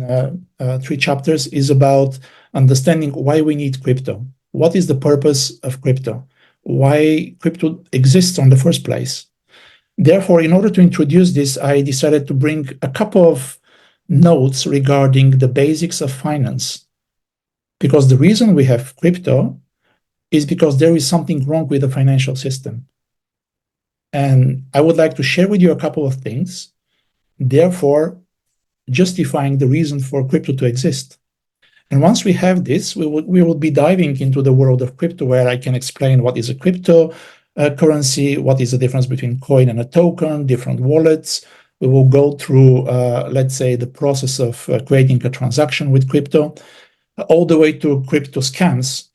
in 3 chapters is about understanding why we need crypto. What is the purpose of crypto? Why crypto exists in the first place? Therefore, in order to introduce this, I decided to bring a couple of notes regarding the basics of finance. Because the reason we have crypto is because there is something wrong with the financial system. And I would like to share with you a couple of things, therefore justifying the reason for crypto to exist. And once we have this, we will be diving into the world of crypto, where I can explain what is a crypto currency, what is the difference between coin and a token, different wallets. We will go through, let's say, the process of creating a transaction with crypto, all the way to crypto scams.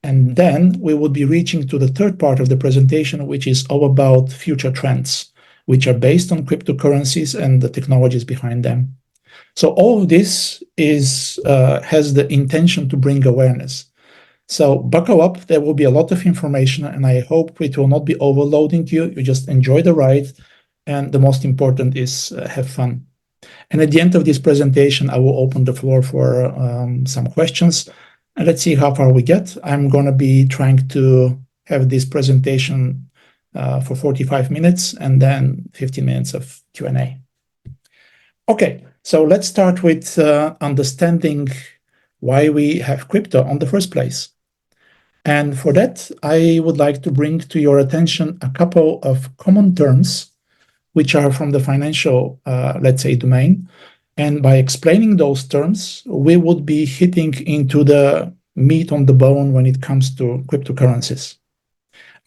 And then we will be reaching to the third part of the presentation, which is all about future trends, which are based on cryptocurrencies and the technologies behind them. So all of this has the intention to bring awareness. So buckle up, there will be a lot of information, and I hope it will not be overloading you. You just enjoy the ride, and the most important is have fun. And at the end of this presentation, I will open the floor for some questions, and let's see how far we get. I'm going to be trying to have this presentation for 45 minutes and then 15 minutes of Q&A. Okay, so let's start with understanding why we have crypto in the first place. And for that, I would like to bring to your attention a couple of common terms which are from the financial, let's say, domain. And by explaining those terms, we would be hitting into the meat on the bone when it comes to cryptocurrencies.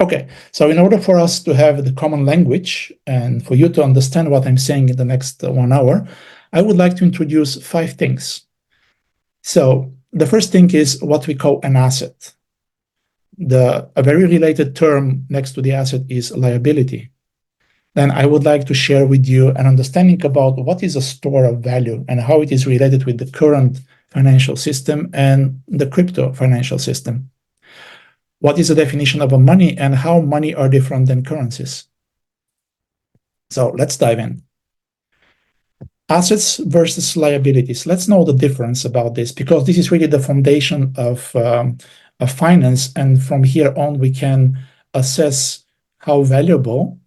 Okay, so in order for us to have the common language and for you to understand what I'm saying in the next 1 hour, I would like to introduce 5 things. So the first thing is what we call an asset. A very related term next to the asset is liability. Then I would like to share with you an understanding about what is a store of value and how it is related with the current financial system and the crypto financial system. What is the definition of a money and how money are different than currencies? So let's dive in. Assets versus liabilities. Let's know the difference about this, because this is really the foundation of finance. And from here on, we can assess how valuable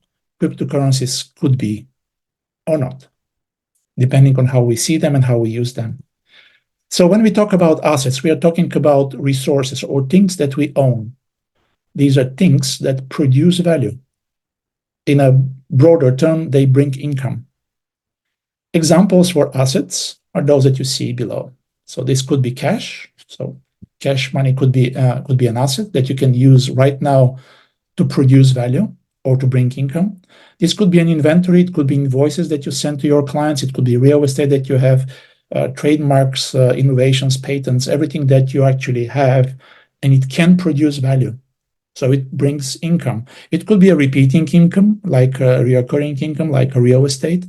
cryptocurrencies could be or not, depending on how we see them and how we use them. So when we talk about assets, we are talking about resources or things that we own. These are things that produce value. In a broader term, they bring income. Examples for assets are those that you see below. So this could be cash. So cash money could be an asset that you can use right now to produce value or to bring income. This could be an inventory. It could be invoices that you send to your clients. It could be real estate that you have, trademarks, innovations, patents, everything that you actually have, and it can produce value. So it brings income. It could be a repeating income, like a recurring income, like a real estate,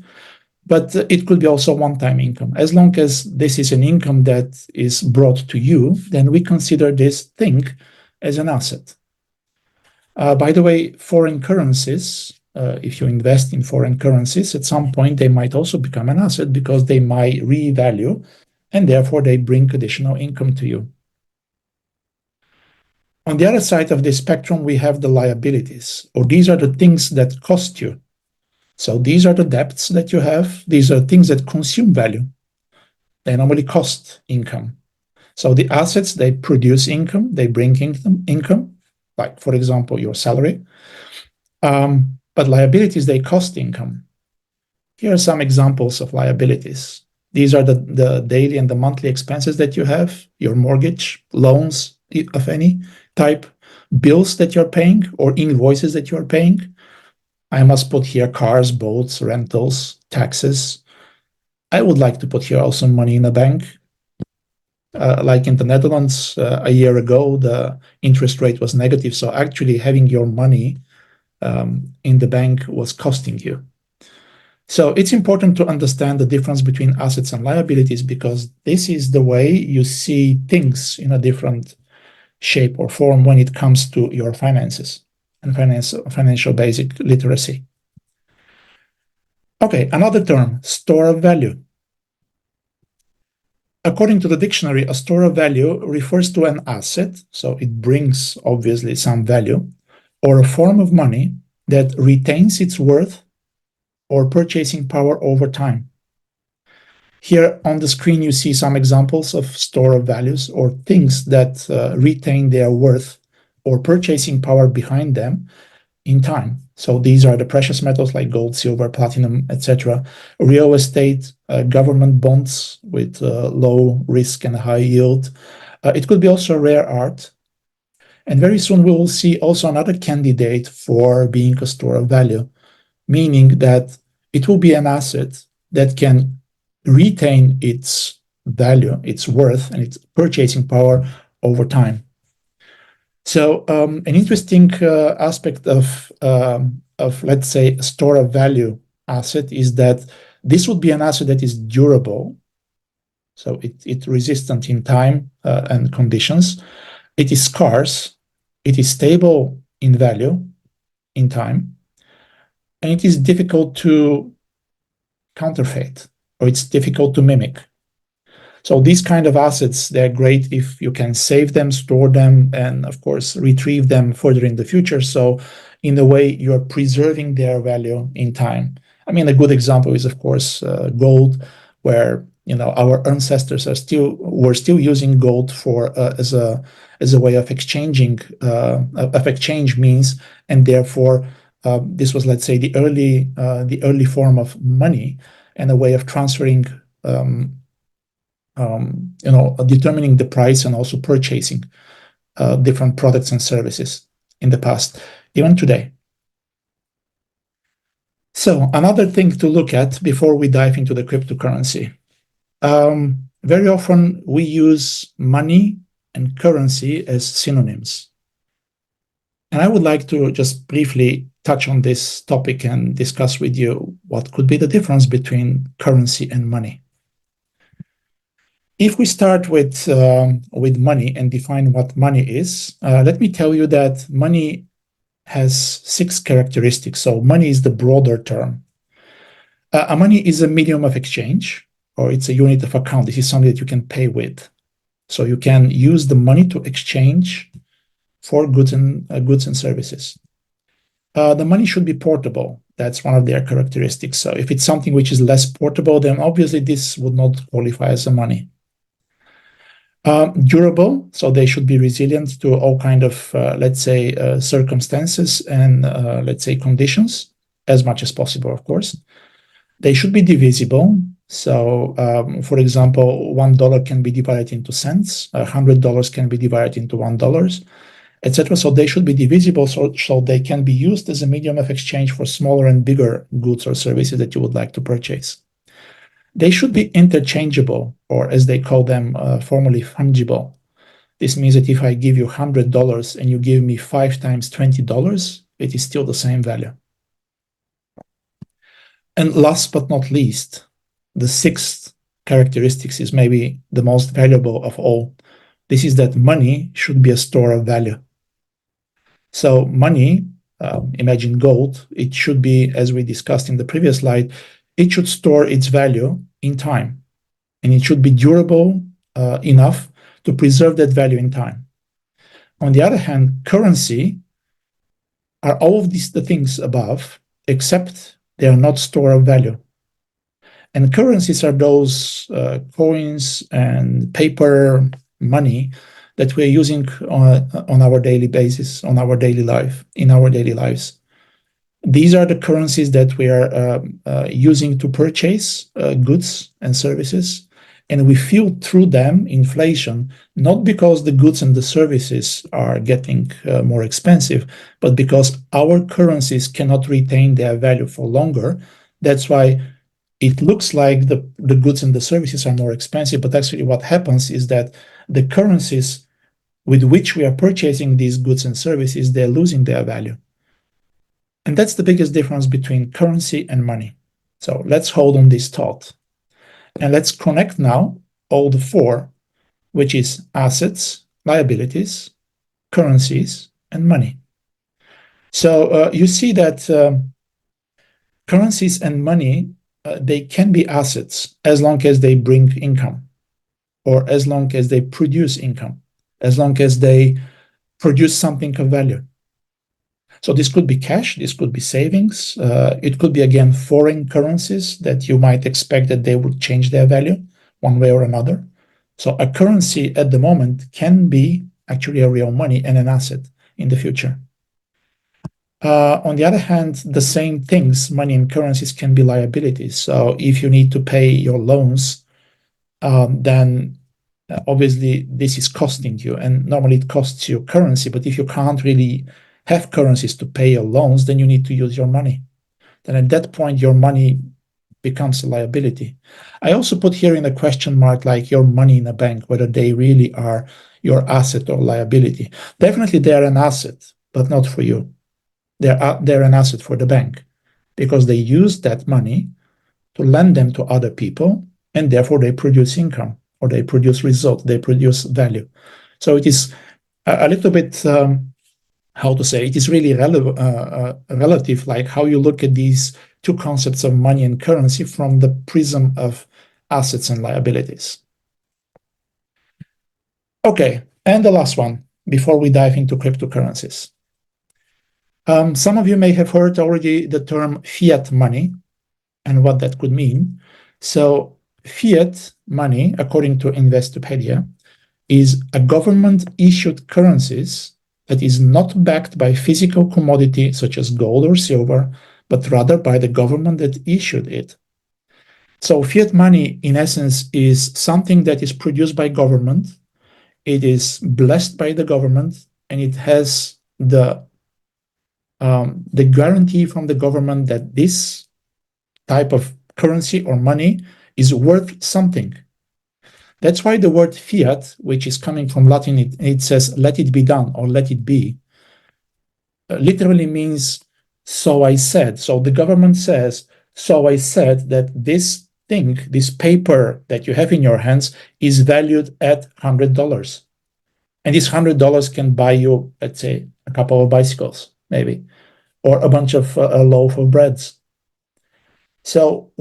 but it could be also one-time income. As long as this is an income that is brought to you, then we consider this thing as an asset. By the way, foreign currencies, if you invest in foreign currencies, at some point they might also become an asset because they might revalue, and therefore they bring additional income to you. On the other side of the spectrum, we have the liabilities, or these are the things that cost you. So these are the debts that you have. These are things that consume value. They normally cost income. So the assets, they produce income, they bring income, like, for example, your salary. But liabilities, they cost income. Here are some examples of liabilities. These are the daily and the monthly expenses that you have, your mortgage, loans of any type, bills that you're paying, or invoices that you're paying. I must put here cars, boats, rentals, taxes. I would like to put here also money in a bank. Like in the Netherlands, a year ago, the interest rate was negative. So actually having your money in the bank was costing you. So it's important to understand the difference between assets and liabilities, because this is the way you see things in a different shape or form when it comes to your finances and financial basic literacy. Okay, another term, store of value. According to the dictionary, a store of value refers to an asset, so it brings obviously some value, or a form of money that retains its worth or purchasing power over time. Here on the screen, you see some examples of store of values or things that retain their worth or purchasing power behind them in time. So these are the precious metals like gold, silver, platinum, etc. Real estate, government bonds with low risk and high yield. It could be also rare art. And very soon we will see also another candidate for being a store of value, meaning that it will be an asset that can retain its value, its worth, and its purchasing power over time. So an interesting aspect of let's say a store of value asset is that this would be an asset that is durable, so it's resistant in time and conditions. It is scarce, it is stable in value in time, and it is difficult to counterfeit, or it's difficult to mimic. So these kind of assets, they're great if you can save them, store them, and of course, retrieve them further in the future. So in a way, you're preserving their value in time. I mean, a good example is, of course, gold, where our ancestors were still using gold for as a way of exchanging of exchange means, and therefore this was, let's say, the early form of money and a way of transferring. Determining the price and also purchasing different products and services in the past, even today. So another thing to look at before we dive into the cryptocurrency. Very often we use money and currency as synonyms. And I would like to just briefly touch on this topic and discuss with you what could be the difference between currency and money. If we start with money and define what money is, let me tell you that money has 6 characteristics. So money is the broader term. A money is a medium of exchange, or it's a unit of account. This is something that you can pay with. So you can use the money to exchange for goods and services. The money should be portable. That's one of their characteristics. So if it's something which is less portable, then obviously this would not qualify as a money. Durable, so they should be resilient to all kind of, let's say, circumstances and, let's say, conditions, as much as possible, of course. They should be divisible. So, for example, $1 can be divided into cents, $100 can be divided into $1, etc. So they should be divisible, so they can be used as a medium of exchange for smaller and bigger goods or services that you would like to purchase. They should be interchangeable, or as they call them, formally fungible. This means that if I give you $100 and you give me 5 times $20, it is still the same value. And last but not least, the 6th characteristics is maybe the most valuable of all. This is that money should be a store of value. So money, imagine gold, it should be, as we discussed in the previous slide, it should store its value in time, and it should be durable enough to preserve that value in time. On the other hand, currency are all of the things above, except they are not store of value. And currencies are those coins and paper money that we're using on our daily basis, on our daily life, in our daily lives. These are the currencies that we are using to purchase goods and services, and we feel through them inflation, not because the goods and the services are getting more expensive, but because our currencies cannot retain their value for longer. That's why it looks like the goods and the services are more expensive, but actually what happens is that the currencies with which we are purchasing these goods and services, they're losing their value. And that's the biggest difference between currency and money. So let's hold on this thought. And let's connect now all the 4, which is assets, liabilities, currencies, and money. So you see that currencies and money, they can be assets as long as they bring income, or as long as they produce income, as long as they produce something of value. So this could be cash, this could be savings, it could be, again, foreign currencies that you might expect that they would change their value one way or another. So a currency at the moment can be actually a real money and an asset in the future. On the other hand, the same things, money and currencies, can be liabilities. So if you need to pay your loans, then obviously this is costing you, and normally it costs you currency. But if you can't really have currencies to pay your loans, then you need to use your money. Then at that point, your money becomes a liability. I also put here in a question mark, like your money in a bank, whether they really are your asset or liability. Definitely they're an asset, but not for you. They're an asset for the bank, because they use that money to lend them to other people, and therefore they produce income, or they produce result, they produce value. So it is a little bit, how to say, it is really relative, like how you look at these two concepts of money and currency from the prism of assets and liabilities. Okay, and the last one, before we dive into cryptocurrencies. Some of you may have heard already the term fiat money and what that could mean. So fiat money, according to Investopedia, is a government-issued currencies that is not backed by physical commodity such as gold or silver, but rather by the government that issued it. So fiat money, in essence, is something that is produced by government. It is blessed by the government, and it has the guarantee from the government that this type of currency or money is worth something. That's why the word fiat, which is coming from Latin, it says let it be done or let it be, literally means so I said. So the government says, so I said that this thing, this paper that you have in your hands, is valued at $100. And this $100 can buy you, let's say, a couple of bicycles, maybe, or a bunch of a loaf of breads. So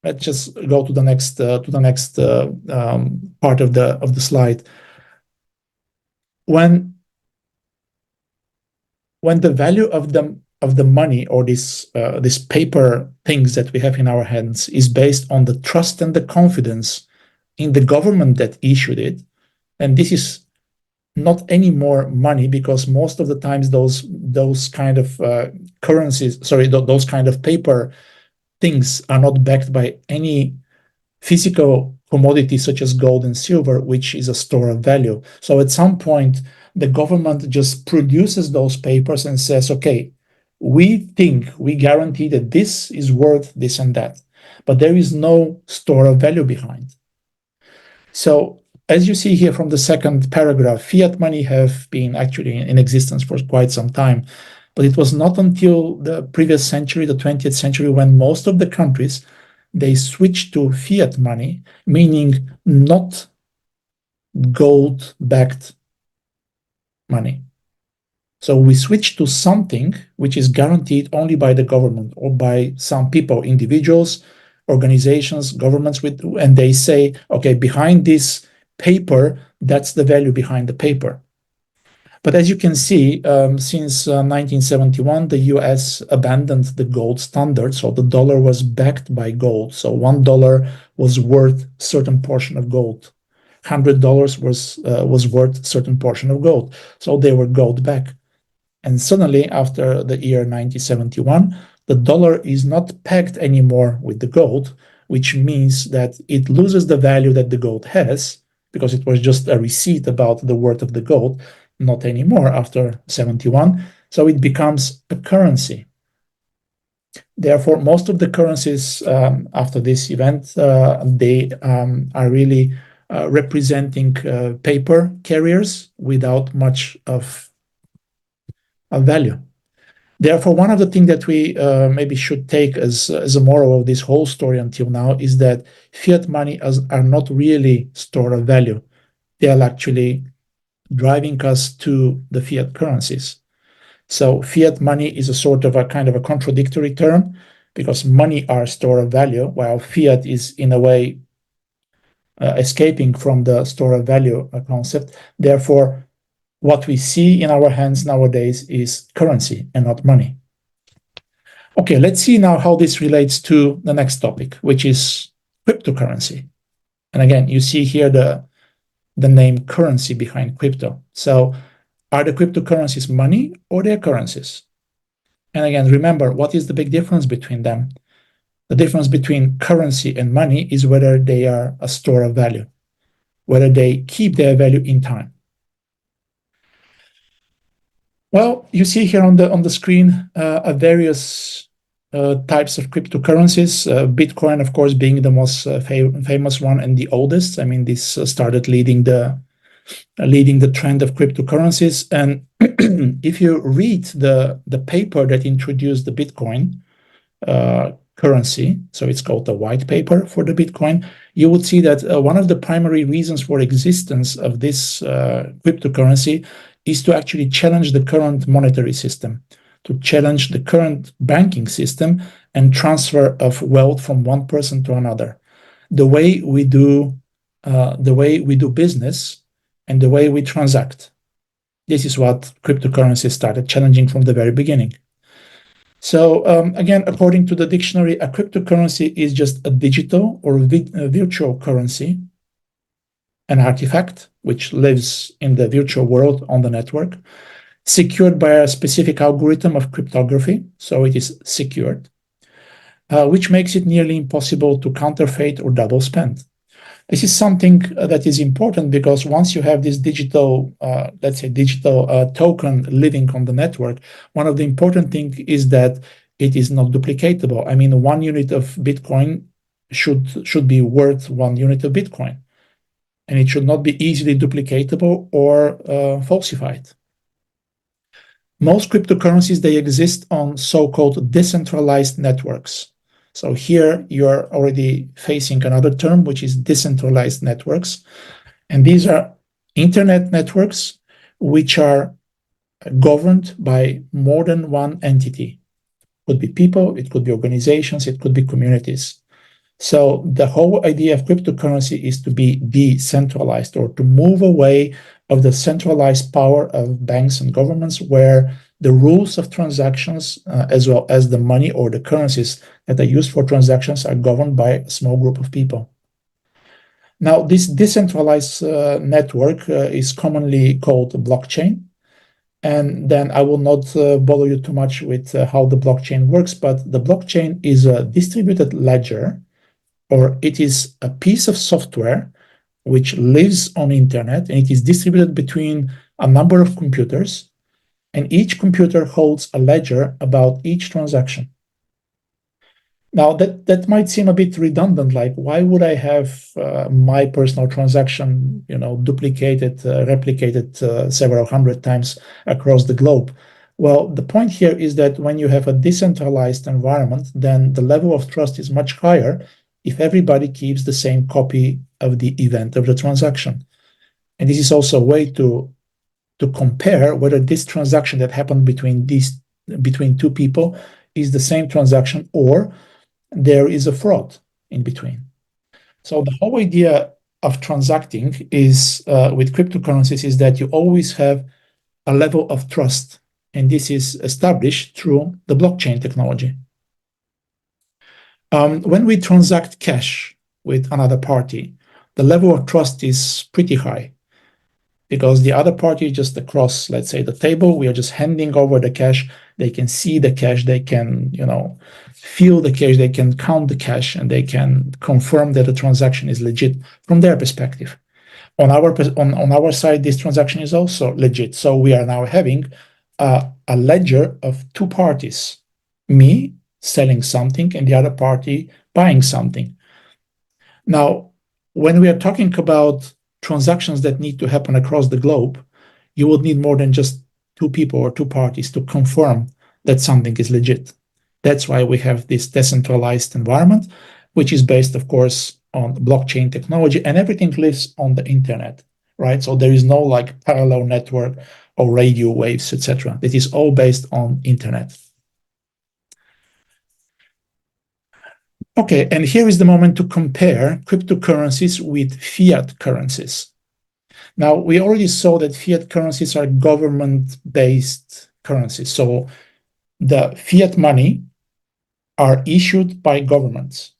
let's just go to the next part of the slide. When the value of the money, or this paper things that we have in our hands, is based on the trust and the confidence in the government that issued it, and this is not any more money, because most of the times those kind of currencies, those kind of paper things are not backed by any physical commodity such as gold and silver, which is a store of value. So at some point, the government just produces those papers and says, okay, we guarantee that this is worth this and that, but there is no store of value behind. So as you see here from the second paragraph, fiat money have been actually in existence for quite some time, but it was not until the previous century, the 20th century, when most of the countries, they switched to fiat money, meaning not gold-backed money. So we switched to something which is guaranteed only by the government or by some people, individuals, organizations, governments, and they say, okay, behind this paper, that's the value behind the paper. But as you can see, since 1971, the US abandoned the gold standard, so the dollar was backed by gold. So $1 was worth a certain portion of gold. $100 was worth a certain portion of gold. So they were gold backed. And suddenly, after the year 1971, the dollar is not pegged anymore with the gold, which means that it loses the value that the gold has, because it was just a receipt about the worth of the gold, not anymore after 71. So it becomes a currency. Therefore, most of the currencies after this event, they are really representing paper carriers without much of value. Therefore, one of the things that we maybe should take as a moral of this whole story until now is that fiat money are not really store of value. They are actually driving us to the fiat currencies. So fiat money is a sort of a kind of a contradictory term, because money are store of value, while fiat is in a way escaping from the store of value concept. Therefore, what we see in our hands nowadays is currency and not money. Okay, let's see now how this relates to the next topic, which is cryptocurrency. And again, you see here the name currency behind crypto. So are the cryptocurrencies money or they're currencies? And again, remember, what is the big difference between them? The difference between currency and money is whether they are a store of value, whether they keep their value in time. Well, you see here on the screen various types of cryptocurrencies. Bitcoin, of course, being the most famous one and the oldest. I mean, this started leading the trend of cryptocurrencies. And if you read the paper that introduced the Bitcoin currency, so it's called the white paper for the Bitcoin, you would see that one of the primary reasons for existence of this cryptocurrency is to actually challenge the current monetary system, to challenge the current banking system and transfer of wealth from one person to another. The way we do business and the way we transact. This is what cryptocurrency started challenging from the very beginning. So again, according to the dictionary, a cryptocurrency is just a digital or a virtual currency, an artifact which lives in the virtual world on the network, secured by a specific algorithm of cryptography, so it is secured, which makes it nearly impossible to counterfeit or double spend. This is something that is important because once you have this digital, let's say digital token living on the network, one of the important things is that it is not duplicatable. I mean, 1 unit of Bitcoin should be worth 1 unit of Bitcoin, and it should not be easily duplicatable or falsified. Most cryptocurrencies, they exist on so-called decentralized networks. So here you're already facing another term, which is decentralized networks. And these are internet networks which are governed by more than one entity. It could be people, it could be organizations, it could be communities. So the whole idea of cryptocurrency is to be decentralized, or to move away of the centralized power of banks and governments, where the rules of transactions, as well as the money or the currencies that are used for transactions, are governed by a small group of people. Now, this decentralized network is commonly called a blockchain. And then I will not bother you too much with how the blockchain works, but the blockchain is a distributed ledger, or it is a piece of software which lives on the internet, and it is distributed between a number of computers, and each computer holds a ledger about each transaction. Now, that might seem a bit redundant, like why would I have my personal transaction, duplicated, replicated several hundred times across the globe? Well, the point here is that when you have a decentralized environment, then the level of trust is much higher if everybody keeps the same copy of the event of the transaction. And this is also a way to compare whether this transaction that happened between two people is the same transaction, or there is a fraud in between. So the whole idea of transacting is with cryptocurrencies is that you always have a level of trust, and this is established through the blockchain technology. When we transact cash with another party, the level of trust is pretty high, because the other party is just across, let's say, the table. We are just handing over the cash. They can see the cash. They can, feel the cash. They can count the cash, and they can confirm that the transaction is legit from their perspective. On our side, this transaction is also legit. So we are now having a ledger of two parties: me selling something and the other party buying something. Now, when we are talking about transactions that need to happen across the globe, you would need more than just two people or two parties to confirm that something is legit. That's why we have this decentralized environment, which is based, of course, on blockchain technology, and everything lives on the internet, right? So there is no like parallel network or radio waves, etc. It is all based on internet. Okay, and here is the moment to compare cryptocurrencies with fiat currencies. Now, we already saw that fiat currencies are government-based currencies. So the fiat money are issued by governments.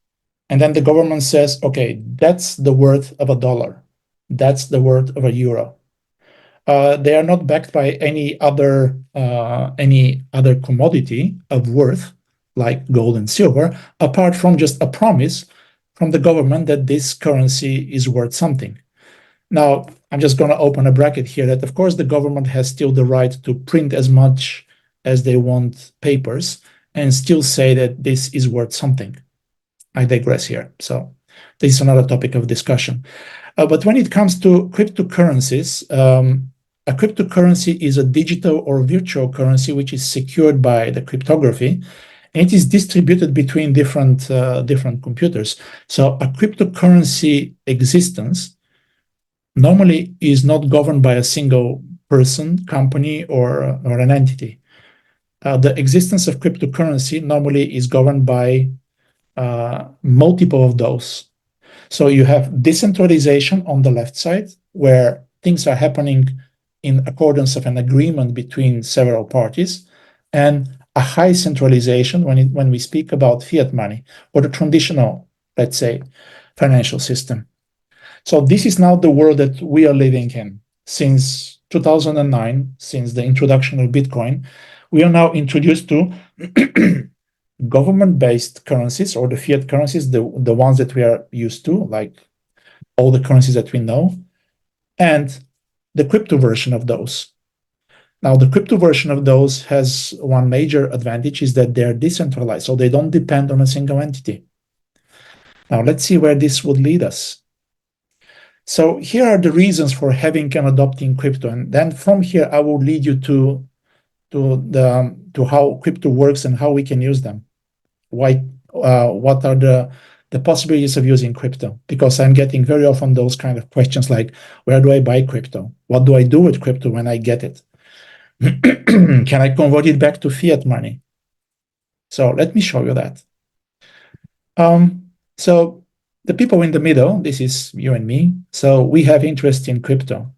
And then the government says, okay, that's the worth of $1. That's the worth of €1. They are not backed by any other commodity of worth like gold and silver, apart from just a promise from the government that this currency is worth something. Now, I'm just going to open a bracket here that, of course, the government has still the right to print as much as they want papers and still say that this is worth something. I digress here. So this is another topic of discussion. But when it comes to cryptocurrencies, a cryptocurrency is a digital or virtual currency which is secured by the cryptography, and it is distributed between different computers. So a cryptocurrency existence normally is not governed by a single person, company, or an entity. The existence of cryptocurrency normally is governed by multiple of those. So you have decentralization on the left side, where things are happening in accordance of an agreement between several parties, and a high centralization when we speak about fiat money or the traditional, let's say, financial system. So this is now the world that we are living in. Since 2009, since the introduction of Bitcoin, we are now introduced to government-based currencies, or the fiat currencies, the ones that we are used to, like all the currencies that we know, and the crypto version of those. Now, the crypto version of those has one major advantage, is that they're decentralized, so they don't depend on a single entity. Now, let's see where this would lead us. So here are the reasons for having and adopting crypto, and then from here I will lead you to how crypto works and how we can use them. What are the possibilities of using crypto? Because I'm getting very often those kind of questions like, where do I buy crypto? What do I do with crypto when I get it? Can I convert it back to fiat money? So let me show you that. So the people in the middle, this is you and me. So we have interest in crypto.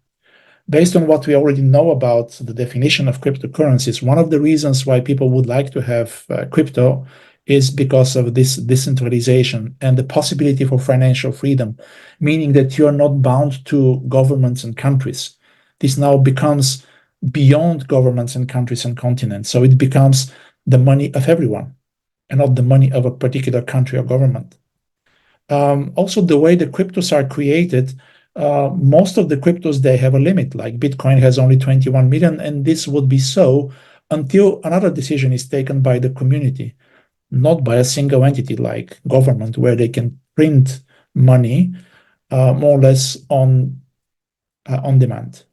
Based on what we already know about the definition of cryptocurrencies, one of the reasons why people would like to have crypto is because of this decentralization and the possibility for financial freedom, meaning that you are not bound to governments and countries. This now becomes beyond governments and countries and continents. So it becomes the money of everyone and not the money of a particular country or government. Also, the way the cryptos are created, most of the cryptos, they have a limit, like Bitcoin has only 21 million, and this would be so until another decision is taken by the community, not by a single entity like government, where they can print money more or less on demand.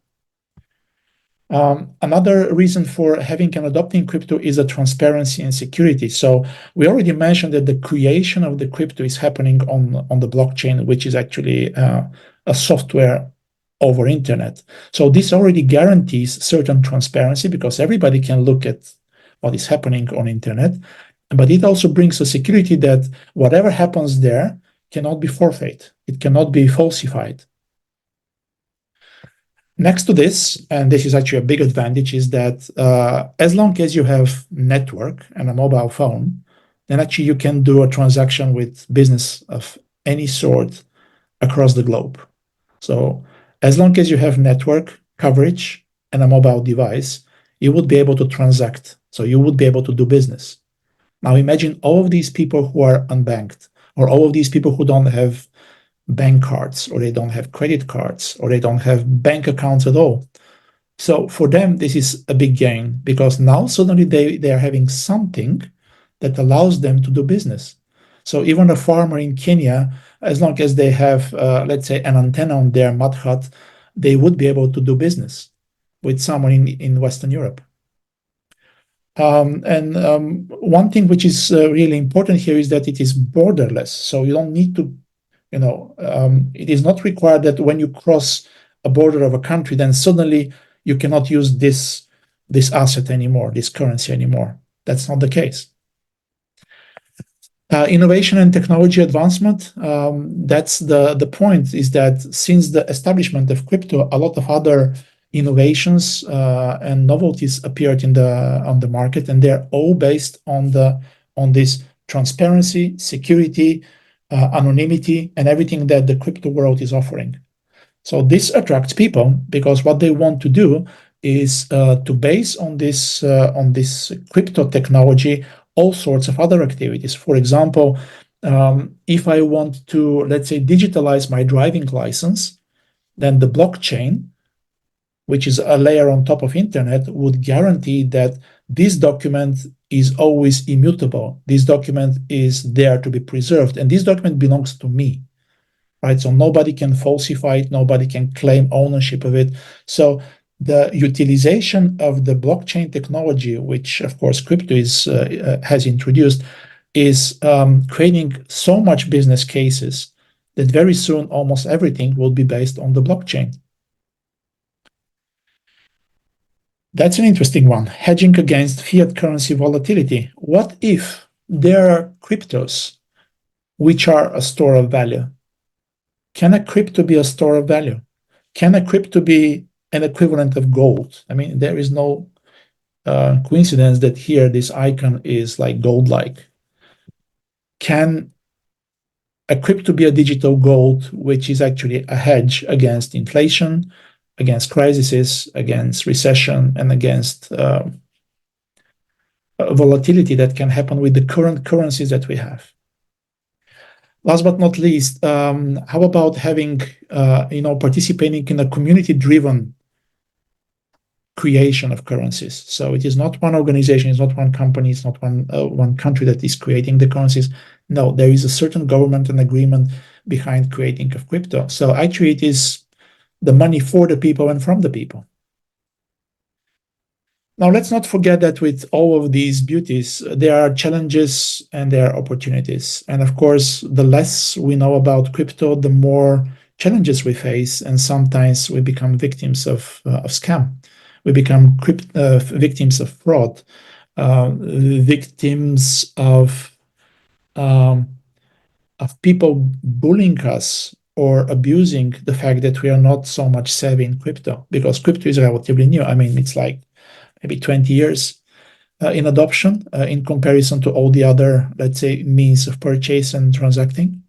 Another reason for having and adopting crypto is the transparency and security. So we already mentioned that the creation of the crypto is happening on the blockchain, which is actually a software over internet. So this already guarantees certain transparency because everybody can look at what is happening on internet. But it also brings a security that whatever happens there cannot be forfeited. It cannot be falsified. Next to this, and this is actually a big advantage, is that as long as you have network and a mobile phone, then actually you can do a transaction with business of any sort across the globe. So as long as you have network coverage and a mobile device, you would be able to transact. So you would be able to do business. Now imagine all of these people who are unbanked, or all of these people who don't have bank cards, or they don't have credit cards, or they don't have bank accounts at all. So for them, this is a big gain because now suddenly they are having something that allows them to do business. So even a farmer in Kenya, as long as they have, let's say, an antenna on their mud hut, they would be able to do business with someone in Western Europe. One thing which is really important here is that it is borderless. So you don't need to, it is not required that when you cross a border of a country, then suddenly you cannot use this asset anymore, this currency anymore. That's not the case. Innovation and technology advancement, that's the point, is that since the establishment of crypto, a lot of other innovations and novelties appeared on the market, and they're all based on this transparency, security, anonymity, and everything that the crypto world is offering. So this attracts people because what they want to do is to base on this crypto technology all sorts of other activities. For example, if I want to, let's say, digitalize my driving license, then the blockchain, which is a layer on top of internet, would guarantee that this document is always immutable. This document is there to be preserved, and this document belongs to me, right? So nobody can falsify it, nobody can claim ownership of it. So the utilization of the blockchain technology, which of course crypto has introduced, is creating so much business cases that very soon almost everything will be based on the blockchain. That's an interesting one. Hedging against fiat currency volatility. What if there are cryptos which are a store of value? Can a crypto be a store of value? Can a crypto be an equivalent of gold? I mean, there is no coincidence that here this icon is like gold-like. Can a crypto be a digital gold, which is actually a hedge against inflation, against crises, against recession, and against volatility that can happen with the current currencies that we have? Last but not least, how about having, participating in a community-driven creation of currencies? So it is not one organization, it's not one company, it's not one country that is creating the currencies. No, there is a certain government and agreement behind creating of crypto. So actually, it is the money for the people and from the people. Now, let's not forget that with all of these beauties, there are challenges and there are opportunities. And of course, the less we know about crypto, the more challenges we face. And sometimes we become victims of scam. We become victims of fraud, victims of people bullying us or abusing the fact that we are not so much savvy in crypto, because crypto is relatively new. I mean, it's like maybe 20 years in adoption in comparison to all the other, let's say, means of purchase and transacting.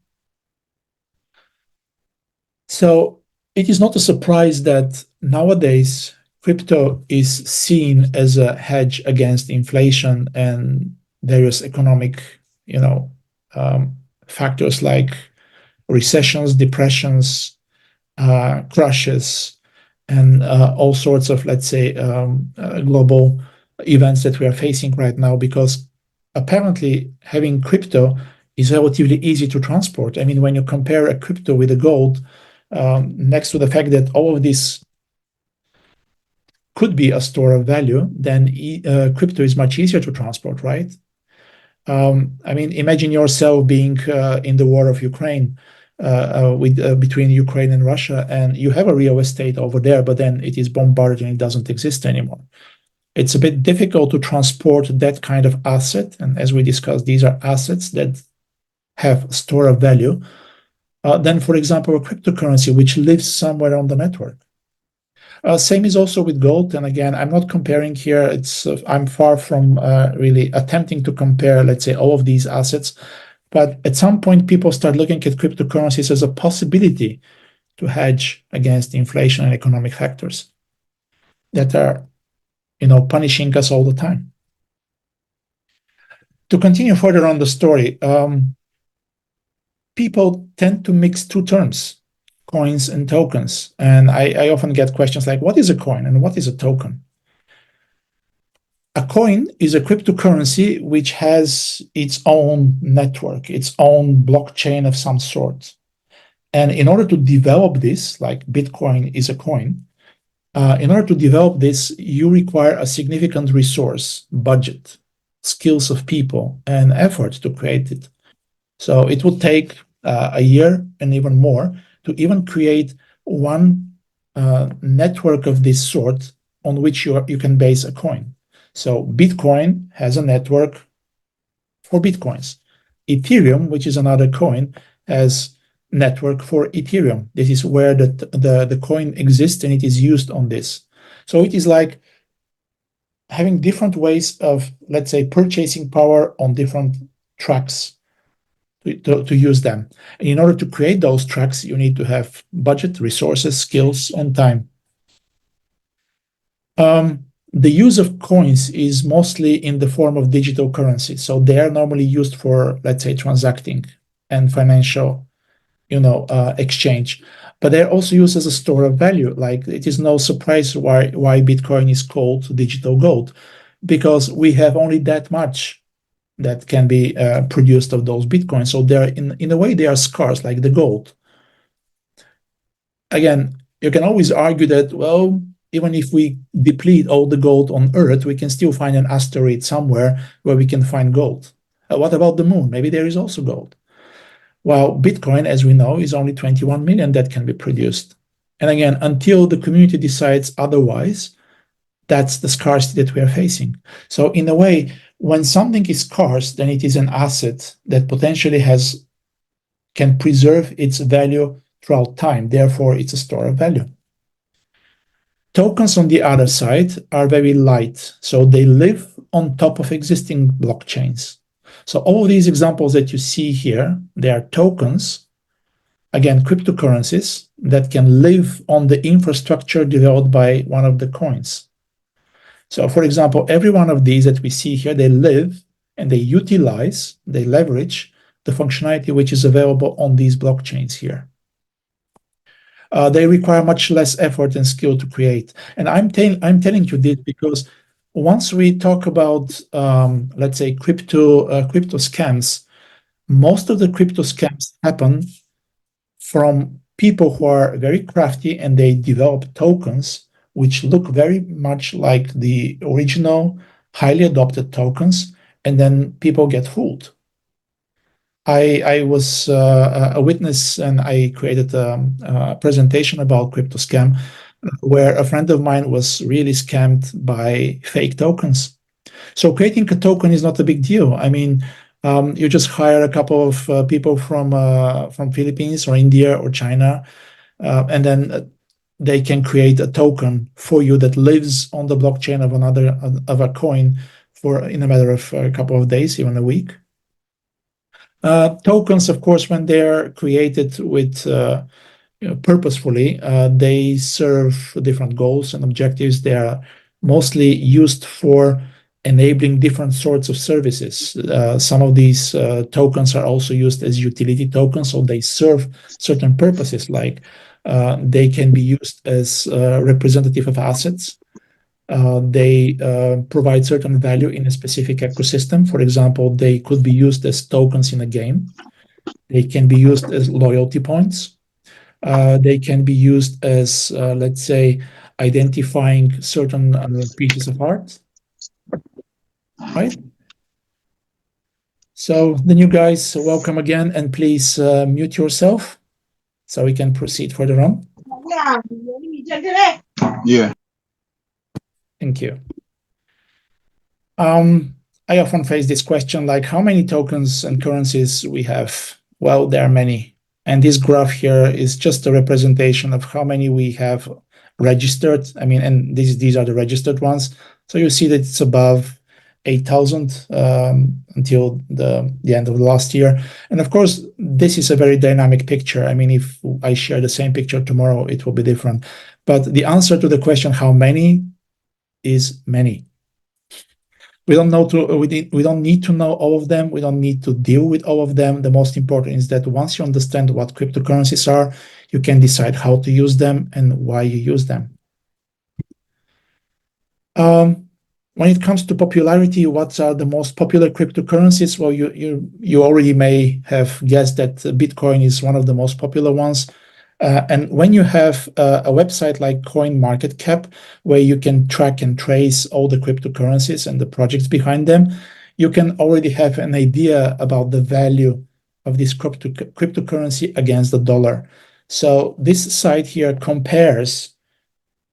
So it is not a surprise that nowadays crypto is seen as a hedge against inflation and various economic, factors like recessions, depressions, crashes, and all sorts of, let's say, global events that we are facing right now, because apparently having crypto is relatively easy to transport. I mean, when you compare a crypto with a gold, next to the fact that all of this could be a store of value, then crypto is much easier to transport, right? I mean, imagine yourself being in the war of Ukraine, between Ukraine and Russia, and you have a real estate over there, but then it is bombarded and it doesn't exist anymore. It's a bit difficult to transport that kind of asset. And as we discussed, these are assets that have a store of value. Then, for example, a cryptocurrency which lives somewhere on the network. Same is also with gold. And again, I'm not comparing here. I'm far from really attempting to compare, let's say, all of these assets. But at some point, people start looking at cryptocurrencies as a possibility to hedge against inflation and economic factors that are, punishing us all the time. To continue further on the story, people tend to mix two terms, coins and tokens. And I often get questions like, what is a coin and what is a token? A coin is a cryptocurrency which has its own network, its own blockchain of some sort. And in order to develop this, like Bitcoin is a coin, in order to develop this, you require a significant resource, budget, skills of people, and effort to create it. So it would take a year and even more to even create one network of this sort on which you can base a coin. So Bitcoin has a network for Bitcoins. Ethereum, which is another coin, has network for Ethereum. This is where the coin exists and it is used on this. So it is like having different ways of, let's say, purchasing power on different tracks to use them. And in order to create those tracks, you need to have budget, resources, skills, and time. The use of coins is mostly in the form of digital currency. So they are normally used for, let's say, transacting and financial, exchange. But they're also used as a store of value. Like, it is no surprise why Bitcoin is called digital gold, because we have only that much that can be produced of those Bitcoins. So they're in a way they are scarce, like the gold. Again, you can always argue that, well, even if we deplete all the gold on Earth, we can still find an asteroid somewhere where we can find gold. What about the moon? Maybe there is also gold. Well, Bitcoin, as we know, is only 21 million that can be produced. And again, until the community decides otherwise, that's the scarcity that we are facing. So in a way, when something is scarce, then it is an asset that potentially can preserve its value throughout time. Therefore, it's a store of value. Tokens, on the other side, are very light. So they live on top of existing blockchains. So all these examples that you see here, they are tokens, again, cryptocurrencies that can live on the infrastructure developed by one of the coins. So, for example, every one of these that we see here, they live and they utilize, they leverage the functionality which is available on these blockchains here. They require much less effort and skill to create. And I'm telling you this because once we talk about, let's say, crypto scams, most of the crypto scams happen from people who are very crafty and they develop tokens which look very much like the original highly adopted tokens, and then people get fooled. I was a witness, and I created a presentation about crypto scam where a friend of mine was really scammed by fake tokens. So creating a token is not a big deal. I mean, you just hire a couple of people from Philippines or India or China, and then they can create a token for you that lives on the blockchain of a coin in a matter of a couple of days, even a week. Tokens, of course, when they're created with purposefully, they serve different goals and objectives. They are mostly used for enabling different sorts of services. Some of these tokens are also used as utility tokens, so they serve certain purposes, like they can be used as representative of assets. They provide certain value in a specific ecosystem. For example, they could be used as tokens in a game. They can be used as loyalty points. They can be used as, let's say, identifying certain pieces of art, right? So the new guys, welcome again, and please mute yourself so we can proceed further on. Yeah. Thank you. I often face this question, like, how many tokens and currencies we have? Well, there are many. And this graph here is just a representation of how many we have registered. I mean, and these are the registered ones. So you see that it's above 8,000 until the end of the last year. And of course, this is a very dynamic picture. I mean, if I share the same picture tomorrow, it will be different. But the answer to the question, how many, is many. We don't need to know all of them. We don't need to deal with all of them. The most important is that once you understand what cryptocurrencies are, you can decide how to use them and why you use them. When it comes to popularity, what are the most popular cryptocurrencies? Well, you already may have guessed that Bitcoin is one of the most popular ones. And when you have a website like CoinMarketCap, where you can track and trace all the cryptocurrencies and the projects behind them, you can already have an idea about the value of this cryptocurrency against the dollar. So this site here compares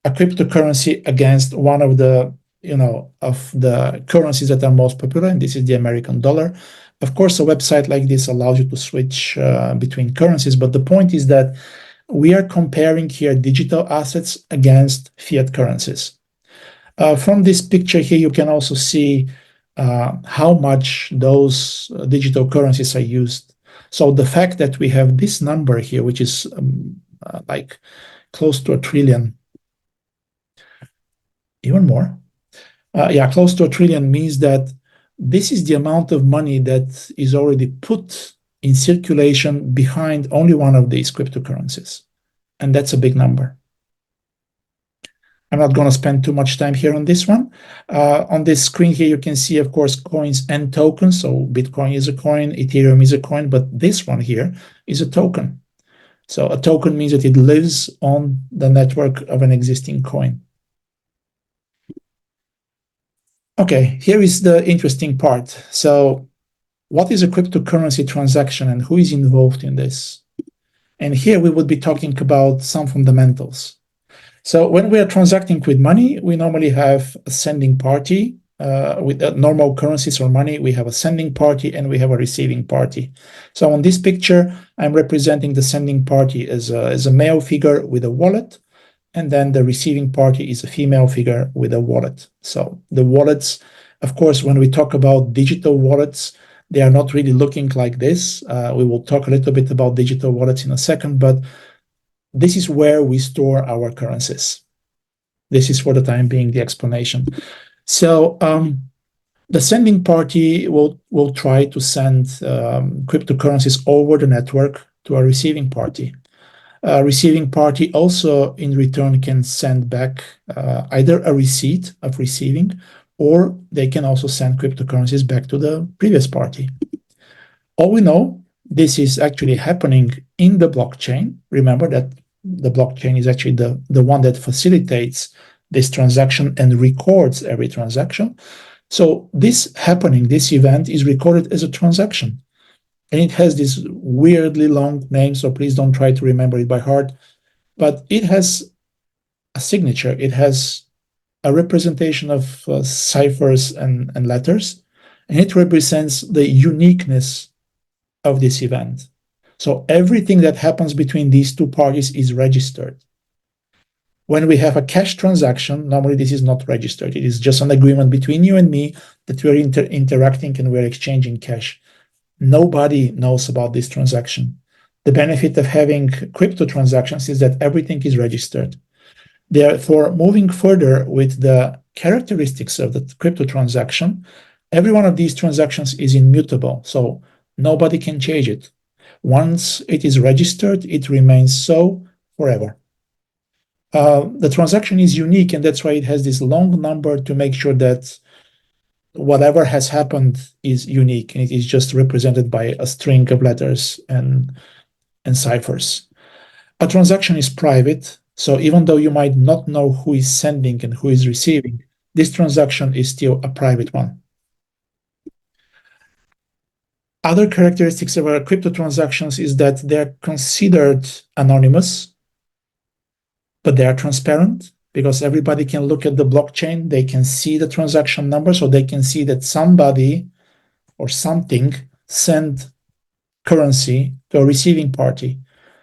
a cryptocurrency against one of the currencies that are most popular, and this is the American dollar. Of course, a website like this allows you to switch between currencies, but the point is that we are comparing here digital assets against fiat currencies. From this picture here, you can also see how much those digital currencies are used. So the fact that we have this number here, which is like close to 1 trillion, even more. Yeah, close to 1 trillion means that this is the amount of money that is already put in circulation behind only one of these cryptocurrencies. And that's a big number. I'm not going to spend too much time here on this one. On this screen here, you can see, of course, coins and tokens. So Bitcoin is a coin, Ethereum is a coin, but this one here is a token. So a token means that it lives on the network of an existing coin. Okay, here is the interesting part. So what is a cryptocurrency transaction and who is involved in this? And here we would be talking about some fundamentals. So when we are transacting with money, we normally have a sending party. With normal currencies or money, we have a sending party and we have a receiving party. So on this picture, I'm representing the sending party as a male figure with a wallet, and then the receiving party is a female figure with a wallet. So the wallets, of course, when we talk about digital wallets, they are not really looking like this. We will talk a little bit about digital wallets in a second, but this is where we store our currencies. This is for the time being the explanation. So the sending party will try to send cryptocurrencies over the network to a receiving party. Receiving party also in return can send back either a receipt of receiving, or they can also send cryptocurrencies back to the previous party. All we know, this is actually happening in the blockchain. Remember that the blockchain is actually the one that facilitates this transaction and records every transaction. So this happening, this event is recorded as a transaction. And it has this weirdly long name, so please don't try to remember it by heart. But it has a signature. It has a representation of ciphers and letters, and it represents the uniqueness of this event. So everything that happens between these two parties is registered. When we have a cash transaction, normally this is not registered. It is just an agreement between you and me that we're interacting and we're exchanging cash. Nobody knows about this transaction. The benefit of having crypto transactions is that everything is registered. Therefore, moving further with the characteristics of the crypto transaction, every one of these transactions is immutable, so nobody can change it. Once it is registered, it remains so forever. The transaction is unique, and that's why it has this long number to make sure that whatever has happened is unique, and it is just represented by a string of letters and ciphers. A transaction is private, so even though you might not know who is sending and who is receiving, this transaction is still a private one. Other characteristics of our crypto transactions is that they're considered anonymous, but they are transparent because everybody can look at the blockchain. They can see the transaction number, so they can see that somebody or something sent currency to a receiving party.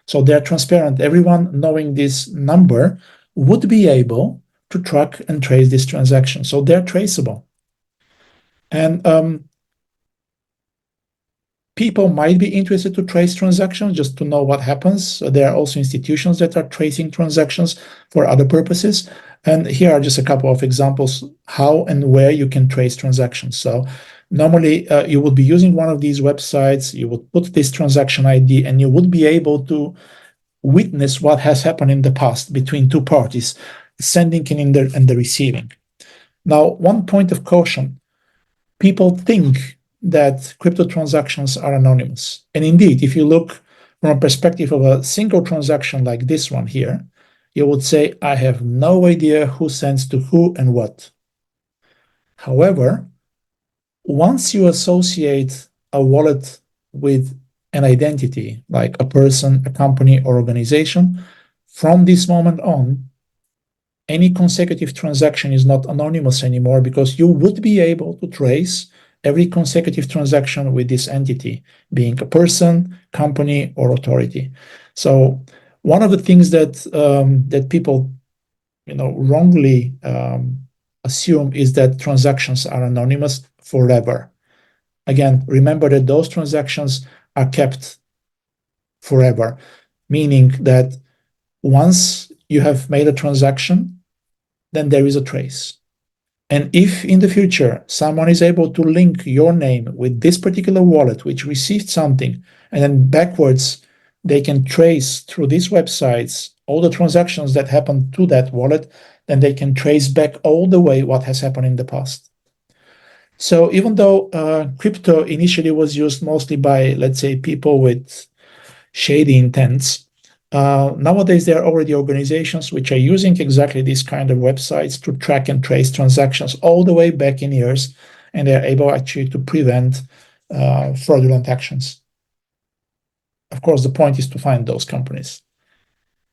So they're transparent. Everyone knowing this number would be able to track and trace this transaction. So they're traceable. And people might be interested to trace transactions just to know what happens. So there are also institutions that are tracing transactions for other purposes. And here are just a couple of examples how and where you can trace transactions. So normally you would be using one of these websites, you would put this transaction ID, and you would be able to witness what has happened in the past between two parties, sending and the receiving. Now, one point of caution, people think that crypto transactions are anonymous. And indeed, if you look from a perspective of a single transaction like this one here, you would say, I have no idea who sends to who and what. However, once you associate a wallet with an identity, like a person, a company, or organization, from this moment on, any consecutive transaction is not anonymous anymore because you would be able to trace every consecutive transaction with this entity, being a person, company, or authority. So one of the things that people wrongly assume is that transactions are anonymous forever. Again, remember that those transactions are kept forever, meaning that once you have made a transaction, then there is a trace. And if in the future someone is able to link your name with this particular wallet, which received something, and then backwards they can trace through these websites all the transactions that happened to that wallet, then they can trace back all the way what has happened in the past. So even though crypto initially was used mostly by, let's say, people with shady intents, nowadays there are already organizations which are using exactly these kind of websites to track and trace transactions all the way back in years, and they're able actually to prevent fraudulent actions. Of course, the point is to find those companies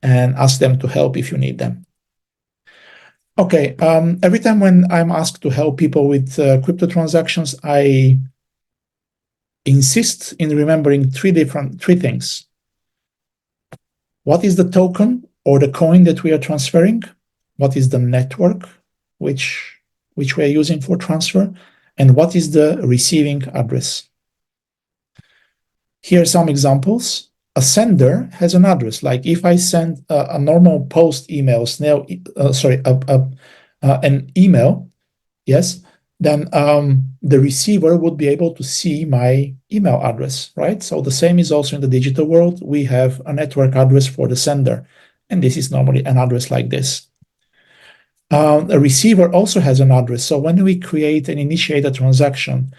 and ask them to help if you need them. Okay, every time when I'm asked to help people with crypto transactions, I insist in remembering three things. What is the token or the coin that we are transferring? What is the network which we are using for transfer? And what is the receiving address? Here are some examples. A sender has an address. Like if I send a normal post email, an email, yes, then the receiver would be able to see my email address, right? So the same is also in the digital world. We have a network address for the sender, and this is normally an address like this. A receiver also has an address. So when we create and initiate a transaction,